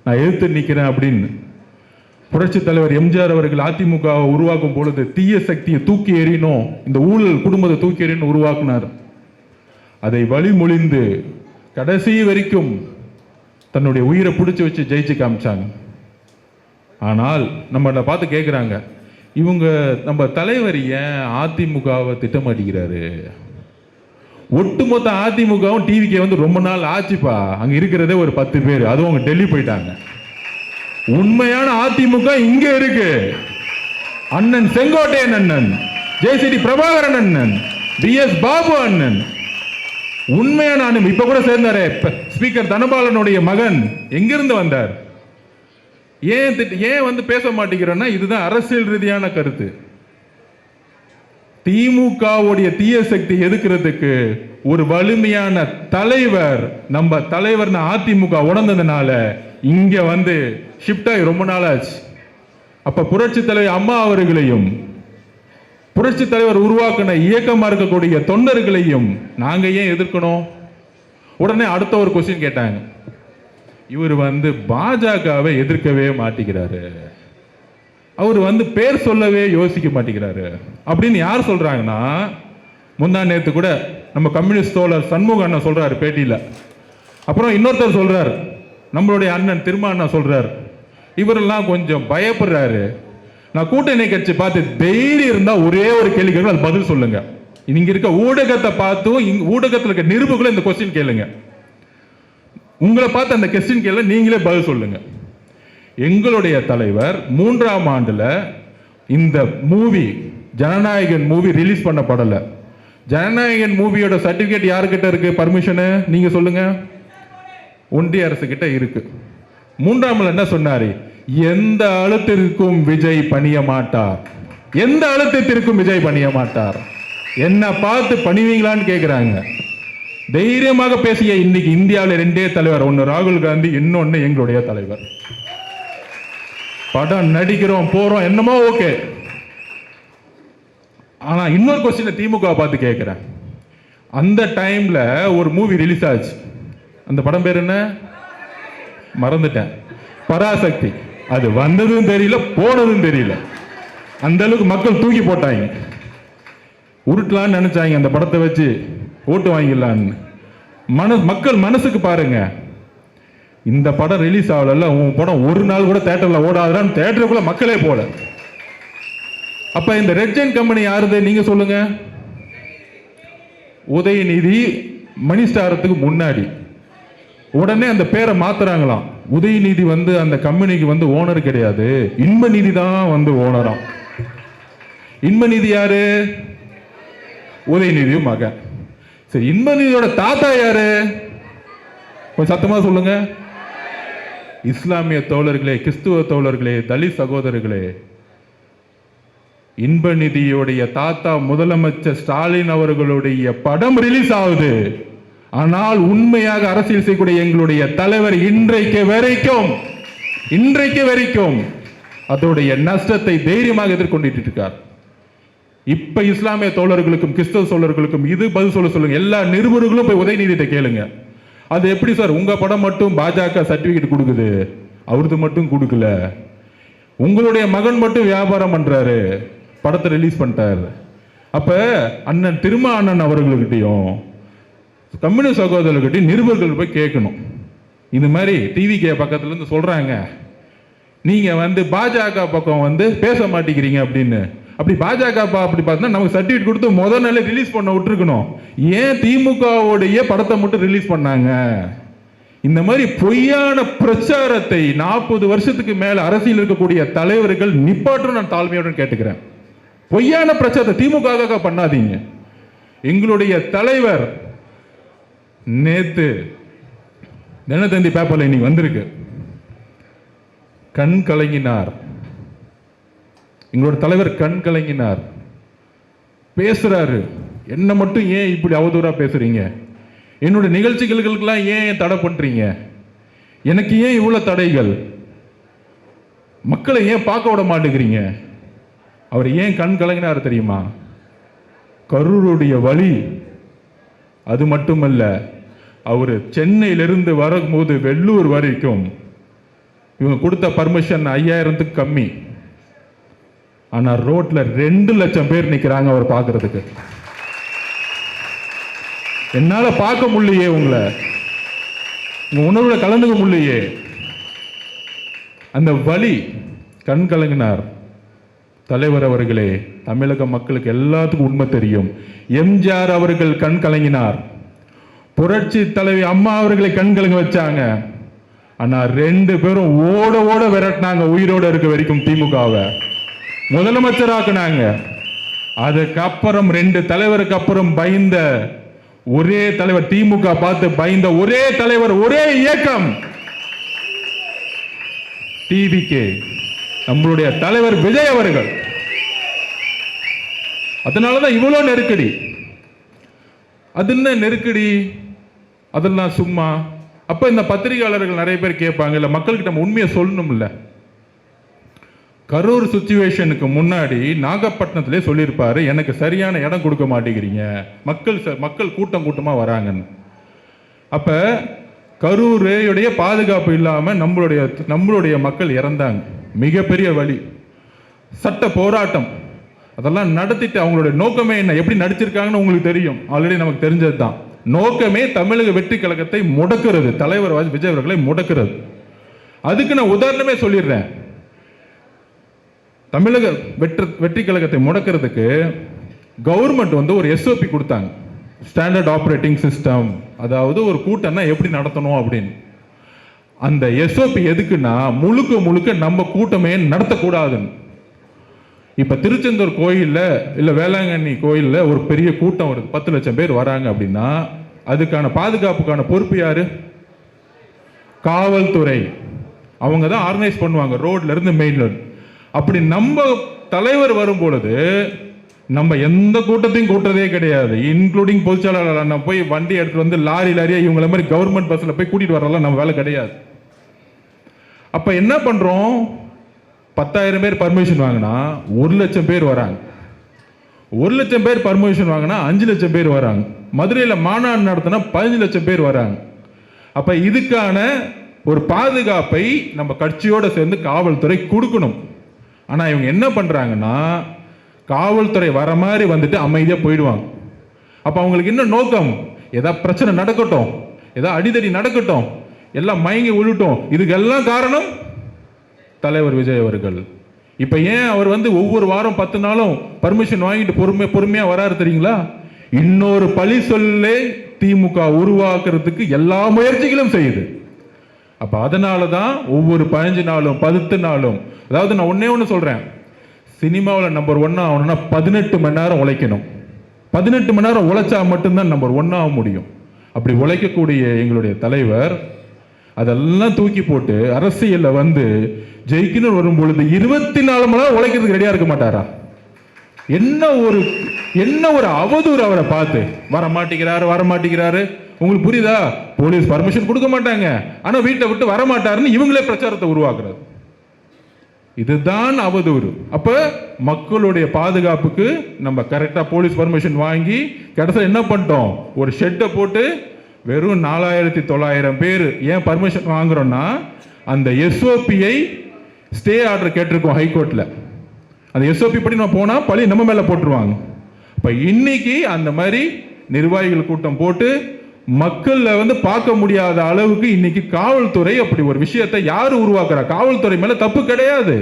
நான் எதிர்த்து நிற்கிறேன் அப்படின்னு. புரட்சி தலைவர் எம்ஜிஆர் அவர்கள் அதிமுகவை உருவாக்கும் பொழுது தீய சக்தியை தூக்கி எறியணும், இந்த ஊழல் குடும்பத்தை தூக்கி எறியணும் உருவாக்குனார். அதை வழிமொழிந்து கடைசி வரைக்கும் தன்னுடைய உயிரை பிடிச்சி வச்சு ஜெயிச்சு காமிச்சாங்க. ஆனால் நம்மளை பார்த்து கேட்குறாங்க, இவங்க நம்ம தலைவர் ஏன் அதிமுகவை திட்டமாட்டிக்கிறாரு? ஒட்டுமொத்த அதிமுகவும் டிவிக்கு வந்து ரொம்ப நாள் ஆச்சுப்பா, அங்க இருக்கிறதே ஒரு 10 பேர், அதுவும் அவங்க டெல்லி போயிட்டாங்க. உண்மையான அதிமுக இங்க இருக்கு. அண்ணன் செங்கோட்டையன் அண்ணன், ஜெயசிடி பிரபாகரன் அண்ணன், BS பாபு அண்ணன், உண்மையான அண்ணன். இப்ப கூட சேர்ந்தாரே ஸ்பீக்கர் தனபாலனுடைய மகன், எங்கிருந்து வந்தார்? ஏன் வந்து பேச மாட்டேங்கிறோன்னா இதுதான் அரசியல் ரீதியான கருத்து. திமுகவுடைய தீய சக்தி எதுக்கிறதுக்கு ஒரு வலிமையான தலைவர், நம்ம தலைவர் அதிமுக உணர்ந்ததுனால இங்க வந்து ஷிஃப்ட் ஆகி ரொம்ப நாள் ஆச்சு. அப்ப புரட்சி தலைவர் அம்மா அவர்களையும் புரட்சி தலைவர் உருவாக்கின இயக்கமா இருக்கக்கூடிய தொண்டர்களையும் நாங்க ஏன் எதிர்க்கணும்? உடனே அடுத்த ஒரு கொஸ்டின் கேட்டாங்க, இவர் வந்து பாஜகவை எதிர்க்கவே மாட்டேங்கிறாரு, அவர் வந்து பேர் சொல்லவே யோசிக்க மாட்டேங்கிறாரு அப்படின்னு யார் சொல்றாங்கன்னா, முந்தா நேத்து கூட நம்ம கம்யூனிஸ்ட் தோழர் சண்முக அண்ணன் சொல்றாரு பேட்டியில. அப்புறம் இன்னொருத்தர் சொல்றார், நம்மளுடைய அண்ணன் திருமா அண்ணா சொல்றார், இவரெல்லாம் கொஞ்சம் பயப்படுறாரு. நான் கூட்டணி கட்சி பார்த்து தைரியம் இருந்தா ஒரே ஒரு கேள்வி கேட்க அது பதில் சொல்லுங்க. இங்க இருக்க ஊடகத்தை பார்த்தும் ஊடகத்தில் இருக்க நிருபர்களும் இந்த கொஸ்டின் கேளுங்க. உங்களை பார்த்து அந்த கொஸ்டின் கேள்வி நீங்களே பதில் சொல்லுங்க. எங்களுடைய தலைவர் 3ஆம் ஆண்டுல இந்த மூவி ஜனநாயகன் மூவி ரிலீஸ் பண்ணப்படல. ஜனநாயகன் மூவியோட சர்டிபிகேட் யாருக்கிட்ட இருக்கு? பர்மிஷனு நீங்க சொல்லுங்க. ஒன்றிய அரசு கிட்ட இருக்கு. 3ஆம் என்ன சொன்னாரு? எந்த அழுத்தத்திற்கும் விஜய் பணிய மாட்டார், எந்த அழுத்தத்திற்கும் விஜய் பணிய மாட்டார். என்ன பார்த்து பணிவீங்களான்னு கேட்கிறாங்க. தைரியமாக பேசிய இன்னைக்கு இந்தியாவில் 2 தலைவர், ஒன்னு ராகுல் காந்தி, இன்னொன்னு எங்களுடைய தலைவர். படம் நடிக்கிறோம் போறோம் என்னமோ ஓகே. ஆனா இன்னொரு கொஸ்டின் திமுக பார்த்து கேட்கிறேன். அந்த டைம்ல ஒரு மூவி ரிலீஸ் ஆச்சு, அந்த படம் பேர் என்ன மறந்துட்டேன், பராசக்தி. அது வந்ததும் தெரியல போனதும் தெரியல, அந்த அளவுக்கு மக்கள் தூக்கி போட்டாங்க. உருட்டலான்னு நினைச்சாங்க அந்த படத்தை வச்சு ஓட்டு வாங்கிடலான்னு. மக்கள் மனசுக்கு பாருங்க, இந்த படம் ரிலீஸ் ஆகல, உன் படம் ஒரு நாள் கூட தேட்டர்ல ஓடாதான், தேட்டருக்குள்ள மக்களே போல. அப்ப இந்த ரெட் ஜெயிண்ட் கம்பெனி யாருது நீங்க சொல்லுங்க? உதயநிதி மணி ஸ்டாரத்துக்கு முன்னாடி உடனே அந்த பேரை மாத்துறாங்களாம். உதயநிதி வந்து அந்த கம்பெனிக்கு வந்து ஓனர் கிடையாது, இன்பநிதி தான் வந்து ஓனராம். இன்பநிதி யாரு? உதயநிதியும் மகன். சரி, இன்பநிதியோட தாத்தா யாரு? கொஞ்சம் சத்தமா சொல்லுங்க. இஸ்லாமிய தோழர்களே, கிறிஸ்துவ தோழர்களே, தலித் சகோதரர்களே, இன்பநிதியுடைய தாத்தா முதலமைச்சர் ஸ்டாலின் அவர்களுடைய படம் ரிலீஸ் ஆகுது. ஆனால் உண்மையாக அரசியல் செய்யக்கூடிய எங்களுடைய தலைவர் இன்றைக்கு வரைக்கும் அதோடைய நஷ்டத்தை தைரியமாக எதிர்கொண்டிட்டு இருக்கார். இப்ப இஸ்லாமிய தோழர்களுக்கும் கிறிஸ்தவ தோழர்களுக்கும் இது பதில் சொல்லுங்க. எல்லா நிருபர்களும் போய் உதயநிதியை கேளுங்க. அது எப்படி சார் உங்க படம் மட்டும் பாஜக சர்டிபிகேட் கொடுக்குது, அவரது மட்டும் கொடுக்கல, உங்களுடைய மகன் மட்டும் வியாபாரம் பண்றாரு, படத்தை ரிலீஸ் பண்ணிட்டாரு. அப்ப அண்ணன் திருமா அண்ணன் அவர்களுக்கிட்டையும் தமிழ் சகோதரர்கிட்ட நிருபர்கள் போய் கேட்கணும். இந்த மாதிரி டிவிகே பக்கத்துல இருந்து சொல்றாங்க, நீங்க பாஜக பக்கம் பேச மாட்டேங்கிறீங்க அப்படின்னு. அப்படி பாஜக அப்படி பார்த்தா நமக்கு சர்டிஃபிகேட் கொடுத்து முதல் நாளே ரிலீஸ் பண்ண விட்டுருக்கணும். ஏன் திமுகவுடைய படத்தை மட்டும் ரிலீஸ் பண்ணாங்க? இந்த மாதிரி பொய்யான பிரச்சாரத்தை 40 வருஷத்துக்கு மேல அரசியல் இருக்கக்கூடிய தலைவர்கள் நிப்பாட்டும் நான் தாழ்மையுடன் கேட்டுக்கிறேன். பொய்யான பிரச்சாரத்தை திமுக பண்ணாதீங்க. எங்களுடைய தலைவர் நேத்து தினத்தந்தி பேப்பர்ல இன்னைக்கு வந்திருக்கு, கண் கலங்கினார். எங்களோட தலைவர் கண் கலங்கினார், பேசுறாரு. என்ன மட்டும் ஏன் இப்படி அவதூறா பேசுறீங்க? என்னோட நிகழ்ச்சிகளுக்கெல்லாம் ஏன் தடை பண்றீங்க? எனக்கு ஏன் இவ்வளவு தடைகள்? மக்களை ஏன் பார்க்க விட மாட்டேங்கிறீங்க? அவர் ஏன் கண் கலங்கினார் தெரியுமா? கரூருடைய வழி. அது மட்டுமல்ல, அவர் சென்னையிலிருந்து வரும்போது வெள்ளூர் வரைக்கும் இவங்க கொடுத்த பர்மிஷன் 5000க்கு கம்மி. ஆனா ரோட்ல 2 லட்சம் பேர் நிக்கிறாங்க அவர் பார்க்கறதுக்கு. என்னால பார்க்க முடியலையே, உங்களை உங்க உணர்வுல கலந்துக்க முடியலையே. அந்த வழி. கண் கலங்கினார் தலைவர் அவர்களே. தமிழக மக்களுக்கு எல்லாத்துக்கும் உண்மை தெரியும். எம்ஜிஆர் அவர்கள் கண் கலங்கினார், புரட்சி தலைவி அம்மா அவர்களை கண் கலங்க வச்சாங்க. ஆனா 2 பேரும் ஓட ஓட விரட்டினாங்க, உயிரோட இருக்க வரைக்கும் திமுகவை முதலமைச்சராக்குனாங்க. அதுக்கப்புறம் 2 தலைவருக்கு அப்புறம் பயந்த ஒரே தலைவர், திமுக பார்த்து பயந்த ஒரே தலைவர், ஒரே இயக்கம் டிவிகே, நம்மளுடைய தலைவர் விஜய் அவர்கள். அதனாலதான் இவ்வளவு நெருக்கடி. அது என்ன நெருக்கடி? அதெல்லாம் சும்மா. அப்ப இந்த பத்திரிகையாளர்கள் நிறைய பேர் கேட்பாங்க, இல்ல மக்கள்கிட்ட நம்ம உண்மையை சொல்லணும். இல்ல, கரூர் சிச்சுவேஷனுக்கு முன்னாடி நாகப்பட்டினத்திலே சொல்லியிருப்பாரு, எனக்கு சரியான இடம் கொடுக்க மாட்டேங்கிறீங்க, மக்கள் கூட்டம் கூட்டமா வராங்கன்னு. அப்ப கரூருடைய பாதுகாப்பு இல்லாம நம்மளுடைய மக்கள் இறந்தாங்க. மிகப்பெரிய வழி, சட்ட போராட்டம், அதெல்லாம் நடத்திட்டு அவங்களுடைய நோக்கமே என்ன, எப்படி நடிச்சிருக்காங்கன்னு உங்களுக்கு தெரியும், ஆல்ரெடி நமக்கு தெரிஞ்சது தான். நோக்கமே தமிழக வெற்றி கழகத்தை முடக்கிறது, தலைவர் விஜய் அவர்களை முடக்கிறது. அதுக்கு நான் உதாரணமே சொல்லிடுறேன். தமிழக வெற்றி கழகத்தை முடக்கிறதுக்கு கவர்மெண்ட் ஒரு SOP கொடுத்தாங்க, ஸ்டாண்டர்ட் ஆபரேட்டிங் சிஸ்டம். அதாவது ஒரு கூட்டம்னா எப்படி நடத்தணும் அப்படின்னு. அந்த SOP எதுக்குன்னா முழுக்க முழுக்க நம்ம கூட்டமே நடத்தக்கூடாதுன்னு. இப்ப திருச்செந்தூர் கோயில்ல இல்ல வேளாங்கண்ணி கோயில்ல ஒரு பெரிய கூட்டம் வருது, 10 லட்சம் பேர் வராங்க அப்படின்னா அதுக்கான பாதுகாப்புக்கான பொறுப்பு யாரு? காவல்துறை. அவங்க தான் ஆர்கனைஸ் பண்ணுவாங்க, ரோட்ல இருந்து மெயின் ரோடு. அப்படி நம்ம தலைவர் வரும் பொழுது நம்ம எந்த கூட்டத்தையும் கூட்டுறதே கிடையாது, இன்க்ளூடிங் பொதுச்செயலாளர். நம்ம போய் வண்டி எடுத்துட்டு லாரியா இவங்கள மாதிரி கவர்மெண்ட் பஸ்ல போய் கூட்டிட்டு வரலாம் நம்ம வேலை கிடையாது. அப்ப என்ன பண்றோம்? 10,000 பேர் பர்மிஷன் வாங்கினா 1 லட்சம் பேர் வராங்க. 1 லட்சம் பேர் பர்மிஷன் வாங்கினா 5 லட்சம் பேர் வராங்க. மதுரையில் மாநாடு நடத்தினா 15 லட்சம் பேர் வராங்க. அப்ப இதுக்கான ஒரு பாதுகாப்பை நம்ம கட்சியோட சேர்ந்து காவல்துறை கொடுக்கணும். ஆனா இவங்க என்ன பண்றாங்கன்னா, காவல்துறை வர மாதிரி வந்துட்டு அமைதியா போயிடுவாங்க. அப்ப அவங்களுக்கு என்ன நோக்கம்? ஏதாவது பிரச்சனை நடக்கட்டும், ஏதாவது அடிதடி நடக்கட்டும், எல்லாம் மயங்கி விழுட்டும். இதுக்கெல்லாம் காரணம் தலைவர் விஜய் அவர்கள். இப்ப ஏன் அவர் ஒவ்வொரு வாரம் 10 நாளும் பர்மிஷன் வாங்கிட்டு பொறுமையா வராரு தெரியுங்களா? இன்னொரு பழி சொல்லே திமுக உருவாக்குறதுக்கு எல்லா முயற்சிகளும் செய்யுது. அப்ப அதனாலதான் ஒவ்வொரு 15 நாளும் 10 நாளும், அதாவது நான் ஒண்ணு சொல்றேன், சினிமாவில் நம்பர் 1 ஆகணும்னா 18 மணி நேரம் உழைக்கணும். 18 மணி நேரம் உழைச்சா மட்டும்தான் நம்பர் 1 ஆக முடியும். அப்படி உழைக்கக்கூடிய எங்களுடைய தலைவர் அதெல்லாம் தூக்கி போட்டு அரசியல்ல ஜெயிக்கணும் வரும் பொழுது 24 மணி நேரம் உழைக்கிறதுக்கு ரெடியா இருக்க மாட்டாரா? என்ன ஒரு அவதூறு! அவரை பார்த்து வர மாட்டேங்கிறாரு. உங்களுக்கு புரியுதா? போலீஸ் பர்மிஷன் கொடுக்க மாட்டாங்க, ஆனா வீட்டை விட்டு வர மாட்டாருன்னு இவங்களே பிரச்சாரத்தை உருவாக்குறது. இதுதான் அவதூறு. அப்ப மக்களுடைய பாதுகாப்புக்கு நம்ம கரெக்டா போலீஸ் பர்மிஷன் வாங்கி கடைசியில் என்ன பண்ணிட்டோம்? ஒரு ஷெட்டை போட்டு வெறும் 4900 பேர். ஏன் பர்மிஷன் வாங்குறோம்னா, அந்த SOPயை ஸ்டே ஆர்டர் கேட்டிருக்கோம் ஹைகோர்ட்ல. அந்த SOP படி நம்ம போனா பழி நம்ம மேல போட்டுருவாங்க. இப்ப இன்னைக்கு அந்த மாதிரி நிர்வாகிகள் கூட்டம் போட்டு மக்கள்ல வந்து பார்க்க முடியாத அளவுக்கு இன்னைக்கு காவல்துறை அப்படி ஒரு விஷயத்தை யாரு உருவாக்குறா? காவல்துறை மேல தப்பு கிடையாது.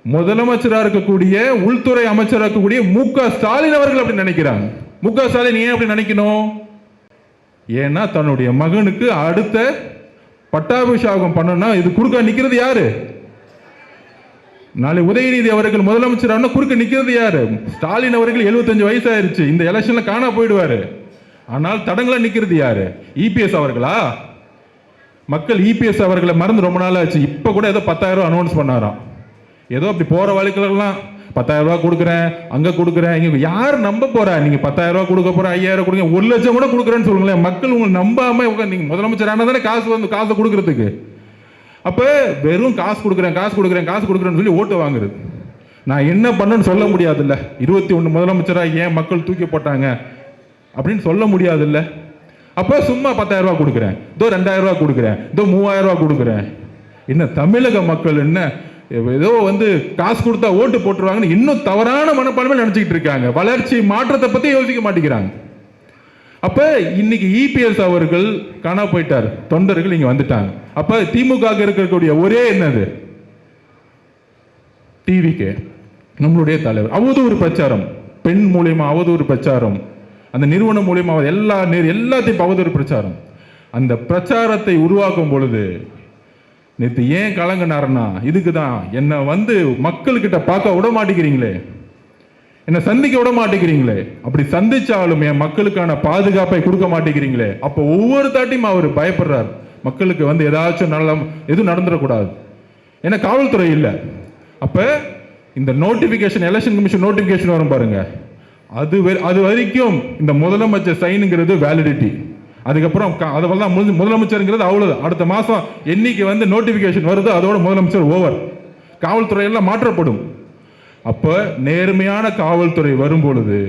முதலமைச்சராக இருக்கக்கூடிய உள்துறை அமைச்சராக இருக்கக்கூடிய மு.க. ஸ்டாலின் அவர்கள் அப்படி நினைக்கிறாங்க. மு.க. ஸ்டாலின் ஏன் அப்படி நினைக்கணும்? ஏன்னா தன்னுடைய மகனுக்கு அடுத்த பட்டாபிஷேகம் பண்ணணும்னா இது குறுக்க நிக்கிறது யாரு? நாளை உதயநிதி அவர்கள் முதலமைச்சர் குறுக்க நிக்கிறது யாரு? ஸ்டாலின் அவர்கள் 75 வயசு ஆயிருச்சு, இந்த எலெக்ஷன்ல காணா போயிடுவாரு. ஆனால் தடங்களா நிக்கிறது யாரு? இபிஎஸ் அவர்களா? மக்கள் இபிஎஸ் அவர்களை மறந்து ரொம்ப நாள் ஆச்சு. இப்ப கூட ஏதோ 10,000 அனௌன்ஸ் பண்ணாராம். ஏதோ அப்படி போற வழக்குலாம் 10,000 ரூபாய் கொடுக்குறேன், அங்க கொடுக்குறேன். இங்க யார் நம்ப போறா? நீங்க 10,000 ரூபாய் கொடுக்க போற, 5,000 கொடுங்க, 1 லட்சம் கூட கொடுக்குறேன்னு சொல்லுங்களேன். மக்கள் உங்களை நம்பாம நீங்க முதலமைச்சர் ஆனதானே காசு கொடுக்கறதுக்கு. அப்ப வெறும் காசு கொடுக்குறேன்னு சொல்லி ஓட்டு வாங்குறது. நான் என்ன பண்ணேன்னு சொல்ல முடியாது இல்ல. 21 முதலமைச்சரா ஏன் மக்கள் தூக்கி போட்டாங்க அப்படின்னு சொல்ல முடியாது இல்ல. அப்ப சும்மா 10,000 ரூபாய் கொடுக்குறேன், இதோ 2,000 ரூபாய் கொடுக்குறேன், இதோ 3,000 ரூபாய் கொடுக்குறேன். என்ன தமிழக மக்கள் என்ன ஏதோ வந்து காசு கொடுத்தா ஓட்டு போட்டுருவாங்கன்னு இன்னும் தவறான மனப்பான்மை நினைச்சுக்கிட்டு இருக்காங்க. வளர்ச்சி மாற்றத்தை பத்தி யோசிக்க மாட்டேங்கிறாங்க. அப்ப இன்னைக்கு இபிஎஸ் அவர்கள் காணா போயிட்டார், தொண்டர்கள் இங்க வந்துட்டாங்க. அப்ப திமுக இருக்கக்கூடிய ஒரே என்னது? டிவிகே நம்மளுடைய தலைவர் அவதூறு பிரச்சாரம், பெண் மூலியமா அவதூறு பிரச்சாரம், அந்த நிறுவனம் மூலியமா எல்லாத்தையும் அவதூறு பிரச்சாரம். அந்த பிரச்சாரத்தை உருவாக்கும் பொழுது நேற்று ஏன் கலங்கினார்னா இதுக்குதான். என்னை வந்து மக்கள்கிட்ட பார்க்க விட மாட்டேங்கிறீங்களே, என்னை சந்திக்க விட மாட்டேங்கிறீங்களே, அப்படி சந்திச்சாலும் என் மக்களுக்கான பாதுகாப்பை கொடுக்க மாட்டேங்கிறீங்களே. அப்போ ஒவ்வொரு தாட்டியும் அவர் பயப்படுறார், மக்களுக்கு வந்து ஏதாச்சும் எதுவும் நடந்துடக்கூடாது. ஏன்னா காவல்துறை இல்லை. அப்ப இந்த நோட்டிபிகேஷன், எலெக்ஷன் கமிஷன் நோட்டிபிகேஷன் வரும் பாருங்க, அது வரைக்கும் இந்த முதலமைச்சர் சைனுங்கிறது வேலிடிட்டி. அதுக்கப்புறம் அதெல்லாம் முதலமைச்சருங்கிறது அவ்வளவுதான். அடுத்த மாசம் என்னைக்கு வந்து நோட்டிபிகேஷன் வருதோ அதோட முதலமைச்சர் ஓவர், காவல்துறை எல்லாம் மாற்றப்படும். அப்ப நேர்மையான காவல்துறை வரும் பொழுது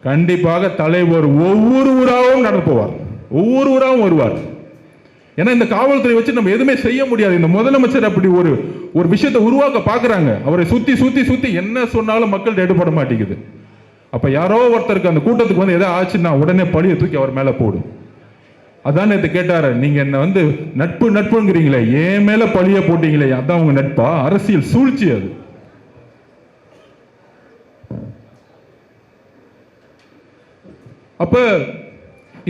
கண்டிப்பாக தலைவர் ஒவ்வொரு ஊராகவும் நடப்புவார், ஒவ்வொரு ஊராகவும் வருவார். ஏன்னா இந்த காவல்துறை வச்சு நம்ம எதுவுமே செய்ய முடியாது. இந்த முதலமைச்சர் அப்படி ஒரு விஷயத்தை உருவாக்க பாக்குறாங்க. அவரை சுத்தி என்ன சொன்னாலும் மக்கள் எடுபட மாட்டேங்குது. அப்ப யாரோ ஒருத்தருக்கு அந்த கூட்டத்துக்கு வந்து எதாவது ஆச்சுன்னா உடனே பழியை தூக்கி அவர் மேல போடும். அதான் நேற்று கேட்டாரு, நீங்க என்ன வந்து நட்புங்கிறீங்களே, ஏன் மேல பழிய போட்டீங்களே, அதான் உங்க நட்பா? அரசியல் சூழ்ச்சி அது. அப்ப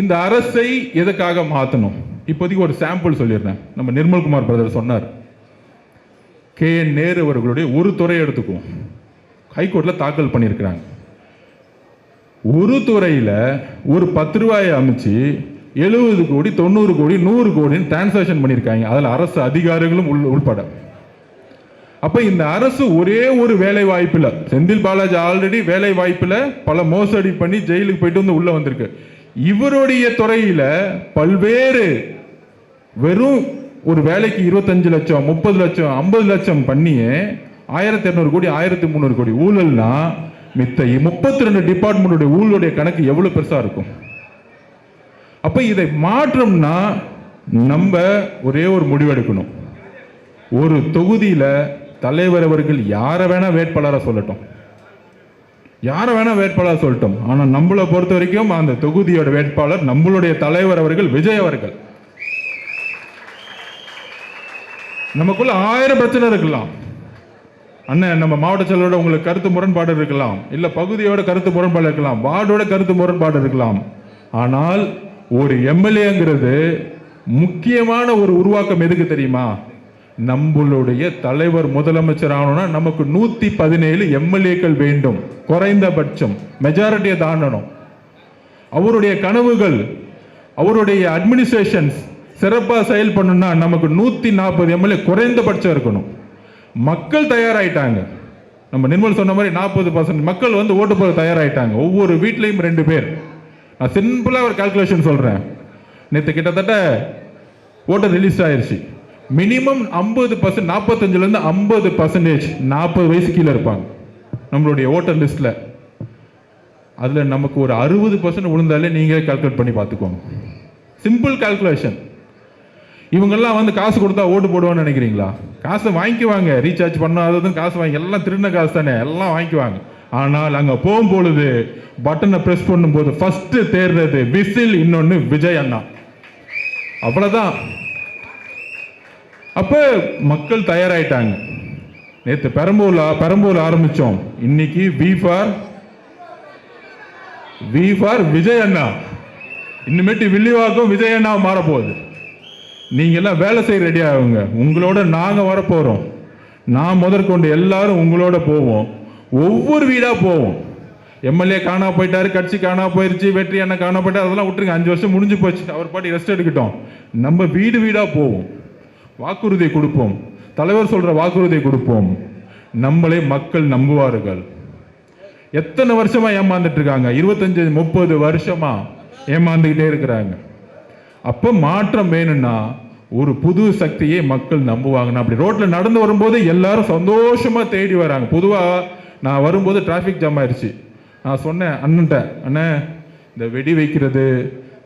இந்த அரசை எதுக்காக மாத்தணும்? இப்போதைக்கு ஒரு சாம்பிள் சொல்லிடுறேன். நம்ம நிர்மல்குமார் பிரதர் சொன்னார், KN நேரு அவர்களுடைய ஒரு துறை எடுத்துக்குவோம், ஹைகோர்ட்ல தாக்கல் பண்ணியிருக்கிறாங்க. ஒரு துறையில ஒரு 10 ரூபாயை அமைச்சு 70 கோடி 90 கோடி 100 கோடின்னு டிரான்சாக்ஷன் பண்ணியிருக்காங்க, அதில் அரசு அதிகாரிகளும் உள்பட. அப்ப இந்த அரசு ஒரே ஒரு வேலை வாய்ப்புல, செந்தில் பாலாஜி ஆல்ரெடி வேலை வாய்ப்புல பல மோசடி பண்ணி ஜெயிலுக்கு போயிட்டு வந்து உள்ள வந்திருக்கு. இவருடைய துறையில பல்வேறு வெறும் ஒரு வேலைக்கு 25 லட்சம் 30 லட்சம் 50 லட்சம் பண்ணியே 1200 கோடி 1300 கோடி ஊழல்னா மித்த 32 டிபார்ட்மெண்ட் ஊழலுடைய கணக்கு எவ்வளவு பெருசா இருக்கும்? அப்ப இதை மாற்றம்னா நம்ம ஒரே ஒரு முடிவெடுக்கணும். ஒரு தொகுதியில தலைவர் அவர்கள் யாரை வேணா வேட்பாளராக சொல்லட்டும், ஆனா நம்மளை பொறுத்த வரைக்கும் அந்த தொகுதியோட வேட்பாளர் நம்மளுடைய தலைவர் அவர்கள் விஜய் அவர்கள். நமக்குள்ள 1000 பிரச்சனை இருக்கலாம், அண்ணன் நம்ம மாவட்ட செயலரோட உங்களுக்கு கருத்து முரண்பாடு இருக்கலாம், இல்ல பகுதியோட கருத்து முரண்பாடு இருக்கலாம், வார்டோட கருத்து முரண்பாடு இருக்கலாம். ஆனால் ஒரு எம்எல்ஏங்கிறது முக்கியமான ஒரு உருவாக்கம் எதுக்கு தெரியுமா? நம்மளுடைய தலைவர் முதலமைச்சர் ஆகணும்னா நமக்கு 117 எம்எல்ஏக்கள் வேண்டும், குறைந்தபட்சம் மெஜாரிட்டியை தாண்டணும். அவருடைய கனவுகள், அவருடைய அட்மினிஸ்ட்ரேஷன்ஸ் சிறப்பாக செயல்படணும்னா நமக்கு 140 எம்எல்ஏ குறைந்தபட்சம் இருக்கணும். மக்கள் தயாராயிட்டாங்க. நம்ம நிர்மல் சொன்ன மாதிரி 40% மக்கள் வந்து ஓட்டு போட தயாராயிட்டாங்க. ஒவ்வொரு வீட்லையும் 2 பேர். நான் சிம்பிளா ஒரு கால்குலேஷன் சொல்றேன். நேற்று கிட்டத்தட்ட ஓட்டர் ரிலீஸ் ஆயிருச்சு. மினிமம் 50%, 45% 50% 40 வயசு கீழே இருப்பாங்க நம்மளுடைய ஓட்டர் லிஸ்ட்ல. அதுல நமக்கு ஒரு 60% விழுந்தாலே நீங்க கால்குலேட் பண்ணி பார்த்துக்கோங்க. Simple calculation. இவங்கெல்லாம் வந்து காசு கொடுத்தா ஓட்டு போடுவான்னு நினைக்கிறீங்களா? காசை வாங்கிக்குவாங்க, ரீசார்ஜ் பண்ணாததுன்னு காசு வாங்கி, எல்லாம் திருடின காசு தானே, எல்லாம் வாங்கிக்குவாங்க. ஆனால் அங்க போகும்பொழுது பட்டனை பிரஸ் பண்ணும்போது ஃபர்ஸ்ட் தேர்றது விசில், இன்னொன்னு விஜய் அண்ணா. அவ்வளவுதான். அப்ப மக்கள் தயாராயிட்டாங்க. நேற்று பெரம்பூர்ல ஆரம்பிச்சோம், இன்னைக்கு வி ஃபார் விஜய் அண்ணா. இன்னுமேட்டு வில்லிவாக்கம் விஜய் அண்ணா மாறப்போகுது. நீங்க எல்லாம் வேலை செய்ய ரெடி ஆகுங்க. உங்களோட நாங்க வரப்போறோம். நான் முதற்கொண்டு எல்லாரும் உங்களோட போவோம். ஒவ்வொரு வீடா போவோம். எம்எல்ஏ காணா போயிட்டாரு, கட்சி காணா போயிருச்சு, வெற்றி அண்ணன் காணா போயிட்டாரு, அதெல்லாம் விட்டுருங்க. 5 வருஷம் முடிஞ்சு போச்சு, அவர் பாட்டி ரெஸ்ட் எடுக்கட்டும். நம்ம வீடு வீடா போவோம், வாக்குறுதியை கொடுப்போம், தலைவர் சொல்ற வாக்குறுதியை கொடுப்போம். நம்மளே மக்கள் நம்புவார்கள். எத்தனை வருஷமா ஏமாந்துட்டு இருக்காங்க? 25-30 வருஷமா ஏமாந்துகிட்டே இருக்கிறாங்க. அப்ப மாற்றம் வேணும்னா ஒரு புது சக்தியை மக்கள் நம்புவாங்க. அப்படி ரோட்ல நடந்து வரும்போது எல்லாரும் சந்தோஷமா தேடி வராங்க. பொதுவா நான் வரும்போது டிராஃபிக் ஜாம் ஆயிடுச்சு. நான் சொன்னேன் அண்ணன்ட்ட, அண்ணே இந்த வெடி வைக்கிறது,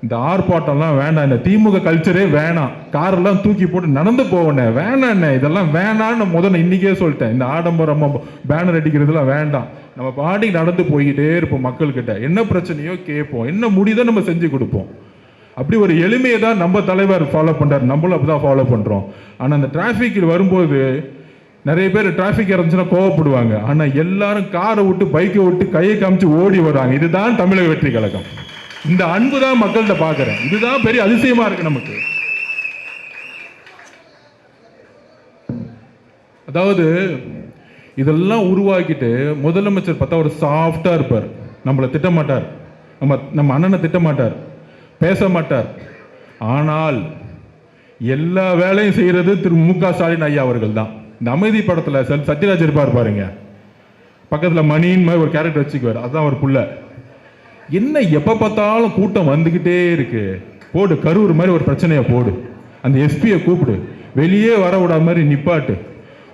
இந்த ஆர்ப்பாட்டம்லாம் வேண்டாம், இந்த திமுக கல்ச்சரே வேணாம், காரெல்லாம் தூக்கி போட்டு நடந்து போவேன், வேணாண்ணே, இதெல்லாம் வேணான்னு முதல்ல இன்னைக்கே சொல்லிட்டேன். இந்த ஆடம்பரம் பேனர் அடிக்கிறதுலாம் வேண்டாம், நம்ம பாட்டுக்கு நடந்து போய்கிட்டே இருப்போம். மக்கள்கிட்ட என்ன பிரச்சனையோ கேட்போம், என்ன முடியுதோ நம்ம செஞ்சு கொடுப்போம். அப்படி ஒரு எளிமையை தான் நம்ம தலைவர் ஃபாலோ பண்றாரு, நம்மளும் அப்படிதான் ஃபாலோ பண்றோம். ஆனா அந்த டிராஃபிக்கில் வரும்போது நிறைய பேர் டிராஃபிக் இருந்துச்சுன்னா கோவப்படுவாங்க. ஆனா எல்லாரும் காரை விட்டு பைக்கை விட்டு கையை காமிச்சு ஓடி வர்றாங்க. இதுதான் தமிழக வெற்றி கழகம். இந்த அன்பு தான் மக்கள்கிட்ட பார்க்கிறேன். இதுதான் பெரிய அதிசயமா இருக்கு நமக்கு. அதாவது இதெல்லாம் உருவாக்கிட்டு முதலமைச்சர் பார்த்தா ஒரு சாஃப்டா இருப்பார், நம்மளை திட்டமாட்டார், நம்ம அண்ணனை திட்டமாட்டார், பேச மாட்டார். ஆனால் எல்லா வேலையும் செய்யறது திரு மு.க. ஸ்டாலின் ஐயா அவர்கள் தான். இந்த அமைதி படத்துல சத்யராஜ் இருப்பார் பாருங்க, பக்கத்துல மணியின் மாதிரி ஒரு கேரக்டர் வச்சுக்குவார், அதுதான் ஒரு புள்ள. என்ன எப்ப பார்த்தாலும் கூட்டம் வந்துகிட்டே இருக்கு, போடு கரூர் மாதிரி ஒரு பிரச்சனையை போடு, அந்த எஸ்பியை கூப்பிடு, வெளியே வர விடாத மாதிரி நிப்பாட்டு,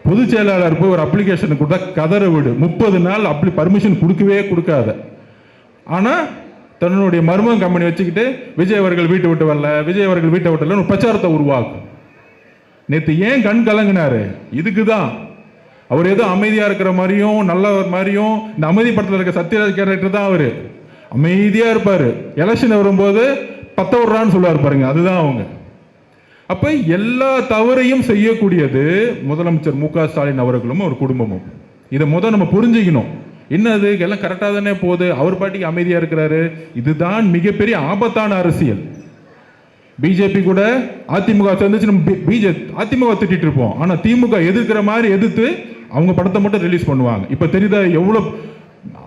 பொதுச் செயலாளர் போய் ஒரு அப்ளிகேஷன் கொடுத்தா கதற விடு, 30 நாள் அப்படி பர்மிஷன் கொடுக்கவே கொடுக்காத. ஆனா தன்னுடைய மர்மம் கம்பெனி வச்சுக்கிட்டு விஜய் அவர்கள் வீட்டை விட்டு வரல, விஜய் அவர்கள் வீட்டை விட்டு வரல, பிரச்சாரத்தை உருவாக்கும். நேற்று ஏன் கண் கலங்கினாரு? இதுக்குதான். அவர் ஏதோ அமைதியா இருக்கிற மாதிரியும் நல்லவர் மாதிரியும், இந்த அமைதி படத்தில் இருக்க சத்யராஜ் கேரக்டர் தான் அவரு. அமைதியா இருப்பாரு, எலெக்ஷன் வரும்போது பத்த விடுறான்னு சொல்லுவார் பாருங்க, அதுதான் அவங்க. அப்ப எல்லா தவறையும் செய்யக்கூடியது முதலமைச்சர் மு.க. ஸ்டாலின் அவர்களும் அவர் குடும்பமும். இதை முதல் நம்ம புரிஞ்சுக்கணும். என்னது எல்லாம் கரெக்டா தானே போகுது, அவர் பாட்டிக்கு அமைதியா இருக்கிறாரு. இதுதான் மிகப்பெரிய ஆபத்தான அரசியல். பிஜேபி கூட அதிமுக சேர்ந்துச்சு, நம்ம அதிமுக திட்டிட்டு இருப்போம். ஆனா திமுக எதிர்க்கிற மாதிரி எதிர்த்து அவங்க படத்தை மட்டும் ரிலீஸ் பண்ணுவாங்க. இப்ப தெரியுதா எவ்வளவு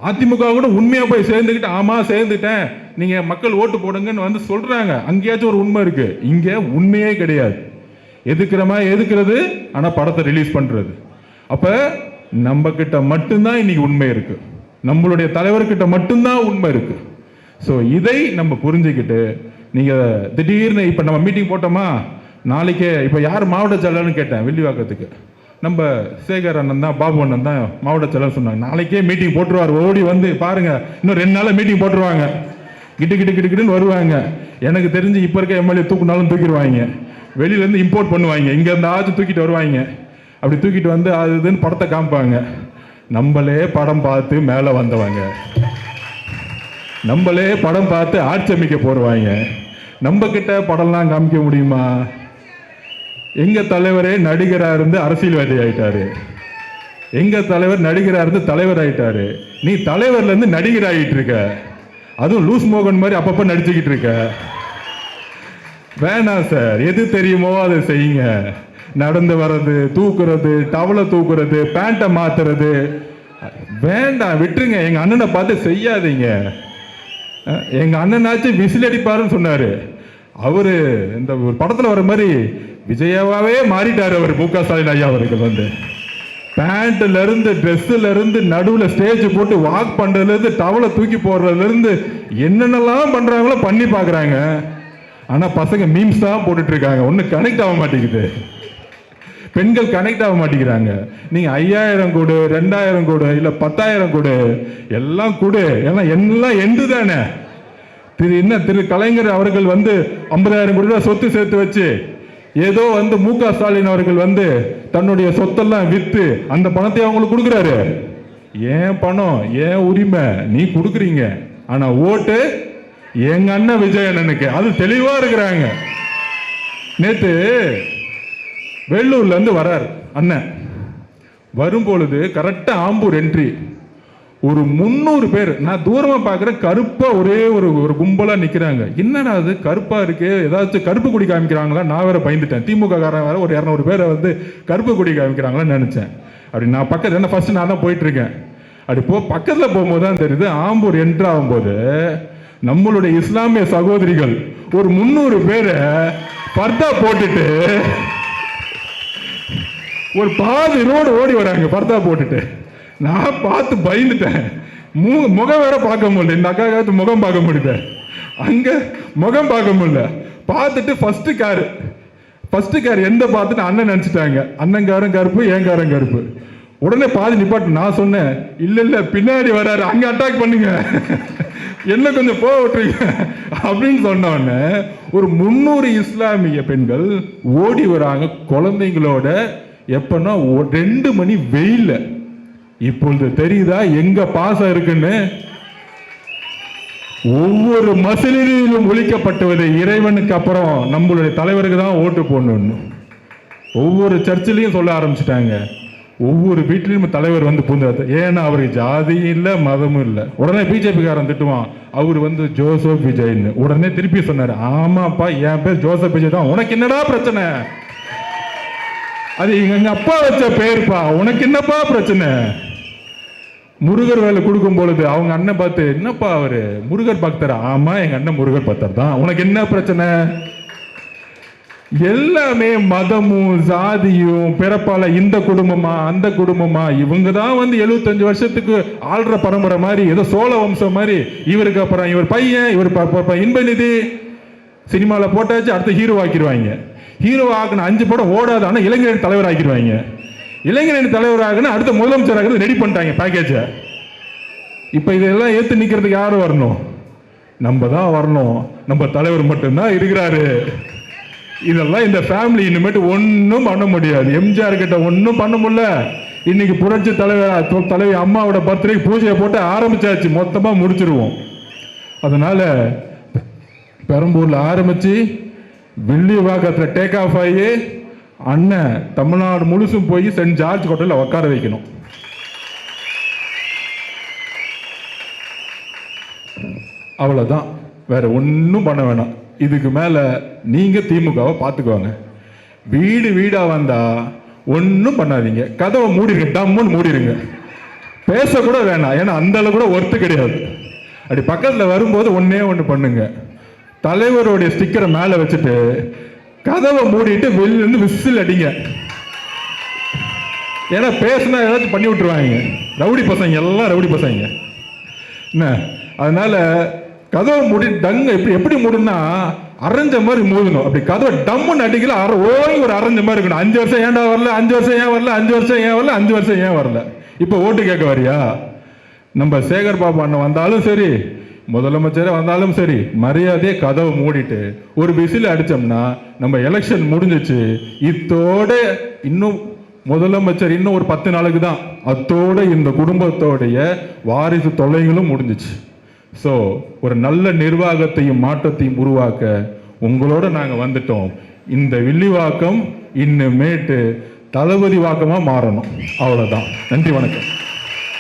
அதிமுக கூட உண்மையா போய் சேர்ந்துக்கிட்டு, ஆமா சேர்ந்துட்டேன், நீங்க மக்கள் ஓட்டு போடுங்கன்னு வந்து சொல்றாங்க. அங்கேயாச்சும் ஒரு உண்மை இருக்கு, இங்க உண்மையே கிடையாது. எதுக்குற மாதிரி எதுக்குறது, ஆனா படத்தை ரிலீஸ் பண்றது. அப்ப நம்ம கிட்ட மட்டும்தான் இன்னைக்கு உண்மை இருக்கு, நம்மளுடைய தலைவர்கிட்ட மட்டும்தான் உண்மை இருக்கு. ஸோ இதை நம்ம புரிஞ்சுக்கிட்டு, நீங்க திடீர்னு இப்ப நம்ம மீட்டிங் போட்டோமா, நாளைக்கே இப்ப யார் மாவட்ட செயலாளர்னு கேட்டேன், வில்லிவாக்கத்துக்கு நம்ம சேகர் அண்ணன் தான், பாபு அண்ணன் தான் மாவட்ட செயலர் சொன்னாங்க. நாளைக்கே மீட்டிங் போட்டுருவார், ஓடி வந்து பாருங்க, இன்னும் 2 நாள்ல மீட்டிங் போட்டுருவாங்க, கிட்டுன்னு வருவாங்க. எனக்கு தெரிஞ்சு இப்ப இருக்க எம்எல்ஏ தூக்குனாலும் தூக்கிடுவாங்க, வெளியில இருந்து இம்போர்ட் பண்ணுவாங்க, இங்க இருந்து ஆச்சு தூக்கிட்டு வருவாங்க. அப்படி தூக்கிட்டு வந்து அது இதுன்னு படத்தை காமிப்பாங்க. நம்மளே படம் பார்த்து மேல வந்தவங்க, நம்மளே படம் பார்த்து ஆட்சி அமைக்க போடுவாங்க. நம்ம கிட்ட படம்லாம் காமிக்க முடியுமா? எங்க தலைவரே நடிகரா இருந்து அரசியல்வாதி ஆயிட்டாரு, எங்க தலைவர் நடிகரா இருந்து தலைவர் ஆயிட்டாரு. நீ தலைவர்ல இருந்து நடிகர் ஆகிட்டு இருக்க, அதுவும் லூஸ் மோகன் மாதிரி அப்பப்ப நடிச்சுக்கிட்டு இருக்க. வேணாம் சார், எது தெரியுமோ அதை செய்யுங்க. நடந்து வர்றது, தூக்குறது, டவலை தூக்குறது, பேண்ட்டை மாத்துறது வேண்டாம், விட்டுருங்க. எங்க அண்ணனை பார்த்து செய்யாதீங்க. எங்க அண்ணனாச்சு விசில் அடிப்பாருன்னு சொன்னாரு, அவரு இந்த ஒரு படத்துல வர மாதிரி விஜயாவே மாறிட்டாரு அவர். மு.க. ஸ்டாலின் ஐயா அவர்கள் வந்து பேண்ட்ல இருந்து ட்ரெஸ்ல இருந்து நடுவுல ஸ்டேஜ் போட்டு வாக் பண்றதுல இருந்து டவலை தூக்கி போடுறதுல இருந்து என்னென்னலாம் பண்றாங்களோ பண்ணி பாக்குறாங்க. ஆனா பசங்க மீம்ஸ் தான் போட்டுட்டு இருக்காங்க, ஒன்னும் கனெக்ட் ஆக மாட்டேங்குது. பெண்கள் கனெக்ட் ஆக மாட்டேங்கிறாங்க. நீங்க 5000 கொடு, 2000 கொடு, இல்ல 10,000 கொடு, எல்லாம் கொடு, எல்லாம் எண்டு தானே. திரு கலைஞர் அவர்கள் வந்து 50,000 கோடி ரூபாய் சொத்து சேர்த்து வச்சு, ஏதோ வந்து மு.க. ஸ்டாலின் அவர்கள் வந்து தன்னுடைய சொத்தெல்லாம் வித்து அந்த பணத்தை அவங்களுக்கு கொடுக்குறாரு. ஏன் பணம் ஏன் உரிமை நீ கொடுக்குறீங்க, ஆனா ஓட்டு எங்க அண்ணன் விஜயண்ணனுக்கு. அது தெளிவா இருக்கிறாங்க. நேத்து வெள்ளூர்ல இருந்து வர்றார் அண்ணன். வரும்பொழுது கரெக்டா ஆம்பூர் என்ட்ரி. ஒரு 300 பேர், நான் தூரமா பாக்குறேன், கருப்பா ஒரே ஒரு கும்பலா நிக்கிறாங்க. என்னடா அது கருப்பா இருக்கு, ஏதாச்சும் கருப்பு கொடி காமிக்கிறாங்களா? நான் வேற பயந்துட்டேன். திமுக காரன் வேற ஒரு 200 பேரை வந்து கருப்பு கொடி காமிக்கிறாங்களான்னு நினைச்சேன். அப்படி நான் பக்கத்துல என்ன ஃபர்ஸ்ட் நான் தான் போயிட்டு இருக்கேன். அப்படி பக்கத்துல போகும்போது தான் தெரியுது, ஆம்பூர் என்ட்ரு ஆகும்போது நம்மளுடைய இஸ்லாமிய சகோதரிகள் ஒரு 300 பேரை பர்தா போட்டுட்டு ஒரு பாதி ரோடு ஓடி வராங்க பர்தா போட்டுட்டு. நான் பார்த்து பயந்துட்டேன். முகம் வேற பார்க்க முடியல. இந்த அக்கா முகம் பார்க்க முடியல, அங்க முகம் பார்க்க முடியல. பார்த்துட்டு ஃபர்ஸ்ட் கார் எந்த பார்த்துட்டு அண்ணன் நினைச்சிட்டாங்க. அண்ணன்காரன் கருப்பு, ஏங்காரன் கருப்பு. உடனே பாதி நிப்பாட்டு. நான் சொன்னேன், இல்ல பின்னாடி வராரு, அங்க அட்டாக் பண்ணுங்க, என்ன கொஞ்சம் போக விட்டுருங்க அப்படின்னு சொன்ன உடனே ஒரு 300 இஸ்லாமிய பெண்கள் ஓடி வராங்க குழந்தைங்களோட. எப்பன்னா 2 மணி வெயில்ல. இப்பொழுது தெரியுதா எங்க பாசம் இருக்குன்னு? ஒவ்வொரு மசூதியிலும் ஒழிக்கப்பட்டுவது இறைவனுக்கு அப்புறம் நம்மளுடைய தலைவருக்கு தான் ஓட்டு போடணும். ஒவ்வொரு சர்ச்சிலையும் சொல்ல ஆரம்பிச்சிட்டாங்க. ஒவ்வொரு வீட்லயும் தலைவர் வந்து பூந்தாரு. ஏன்னா அவருக்கு ஜாதியும் இல்லை மதமும் இல்லை. உடனே பிஜேபி காரன் திட்டுவான், அவர் வந்து ஜோசப் விஜய்ன்னு. உடனே திருப்பி சொன்னாரு, ஆமாப்பா என் பேர் ஜோசப் விஜய் தான், உனக்கு என்னடா பிரச்சனை? அது எங்க அப்பா வச்ச பேருப்பா, உனக்கு என்னப்பா பிரச்சனை? முருகர் வேலை கொடுக்கும் பொழுது அவங்க அண்ணன் பார்த்து, என்னப்பா அவரு முருகர் பக்தரா? ஆமா எங்க அண்ணன் முருகர் பக்தர் தான், உனக்கு என்ன பிரச்சனை? எல்லாமே மதமும் ஜாதியும் பிறப்பால இந்த குடும்பமா அந்த குடும்பமா, இவங்க தான் வந்து 75 வருஷத்துக்கு ஆள்ற பரம்பரை மாதிரி, ஏதோ சோழ வம்சம் மாதிரி. இவருக்கு அப்புறம் இவர் பையன், இவர் இன்பநிதி சினிமால போட்டாச்சு, அடுத்த ஹீரோ ஆக்கிடுவாங்க. ஹீரோ ஆக்குன 5 படம் ஓடாது, ஆனா இளைஞரணி தலைவர் ஆக்கிடுவாங்க. இளைஞரணி தலைவர் ஆகுனா அடுத்த முதலமைச்சர் ஆகிறது ரெடி பண்ணிட்டாங்க பேக்கேஜ. இப்ப இதெல்லாம் ஏத்து நிக்கிறதுக்கு யாரு வரணும்? நம்ம தான் வரணும். நம்ம தலைவர் மட்டும்தான் இருக்கிறாரு. இதெல்லாம் இந்த ஃபேமிலி இனிமேட்டு ஒன்றும் பண்ண முடியாது. எம்ஜிஆர் கிட்ட ஒன்றும் பண்ண முடியல. இன்னைக்கு புரட்சி தலைவி அம்மாவோட பர்த்டேக்கு பூஜையை போட்டு ஆரம்பிச்சாச்சு, மொத்தமா முடிச்சிருவோம். அதனால பெரம்பூர்ல ஆரம்பிச்சு வில்லிவாக்கத்துல டேக் ஆஃப் ஆகி அண்ணன் தமிழ்நாடு முழுசும் போய் சென்ட் ஜார்ஜ் ஹோட்டல்ல உட்கார வைக்கணும். அவ்வளவுதான், வேற ஒன்றும் பண்ண வேணாம். இதுக்கு மேல நீங்க திமுகவை பார்த்துக்குவாங்க. வீடு வீடா வந்தா ஒன்றும் பண்ணாதீங்க, கதவை மூடிருங்க, டம்முன்னு மூடிருங்க, பேசக்கூட வேணாம். ஏன்னா அந்த அளவு கூட ஒர்த்து கிடையாது. அப்படி பக்கத்துல வரும்போது ஒன்னே ஒன்று பண்ணுங்க, தலைவருடைய ஸ்டிக்கரை மேல வச்சுட்டு கதவை மூடிட்டு வெளியில இருந்து விசில் அடிங்க. ஏன்னா பேசினா ஏதாச்சும் பண்ணி விட்டுருவாங்க. ரவுடி பசங்க எல்லாம் ரவுடி பசங்க என்ன. அதனால கதவை மூடி டங்க எப்படி மூடுனா அரைஞ்ச மாதிரி மூடணும். அப்படி கதவை டம்முன்னு அடிக்கல, ஓங்கி ஒரு அரைஞ்ச மாதிரி இருக்கணும். 5 வருஷம் ஏன்டா வரல, 5 வருஷம் ஏன் வரல, 5 வருஷம் ஏன் வரல, 5 வருஷம் ஏன் வரல. இப்போ ஓட்டு கேட்க வரியா? நம்ம சேகர் பாபு அண்ணன் வந்தாலும் சரி, முதலமைச்சரே வந்தாலும் சரி, மரியாதையை கதவை மூடிட்டு ஒரு விசில் அடிச்சோம்னா நம்ம எலெக்ஷன் முடிஞ்சிச்சு. இத்தோட இன்னும் முதலமைச்சர் இன்னும் ஒரு 10 நாளுக்கு தான், அத்தோட இந்த குடும்பத்தோடைய வாரிசு தொல்லைகளும் முடிஞ்சிச்சு. ஸோ ஒரு நல்ல நிர்வாகத்தையும் மாற்றத்தையும் உருவாக்க உங்களோட நாங்கள் வந்துட்டோம். இந்த வில்லிவாக்கம் இன்னுமேட்டு தளபதி வாக்கமாக மாறணும். அவ்வளோதான். நன்றி, வணக்கம்.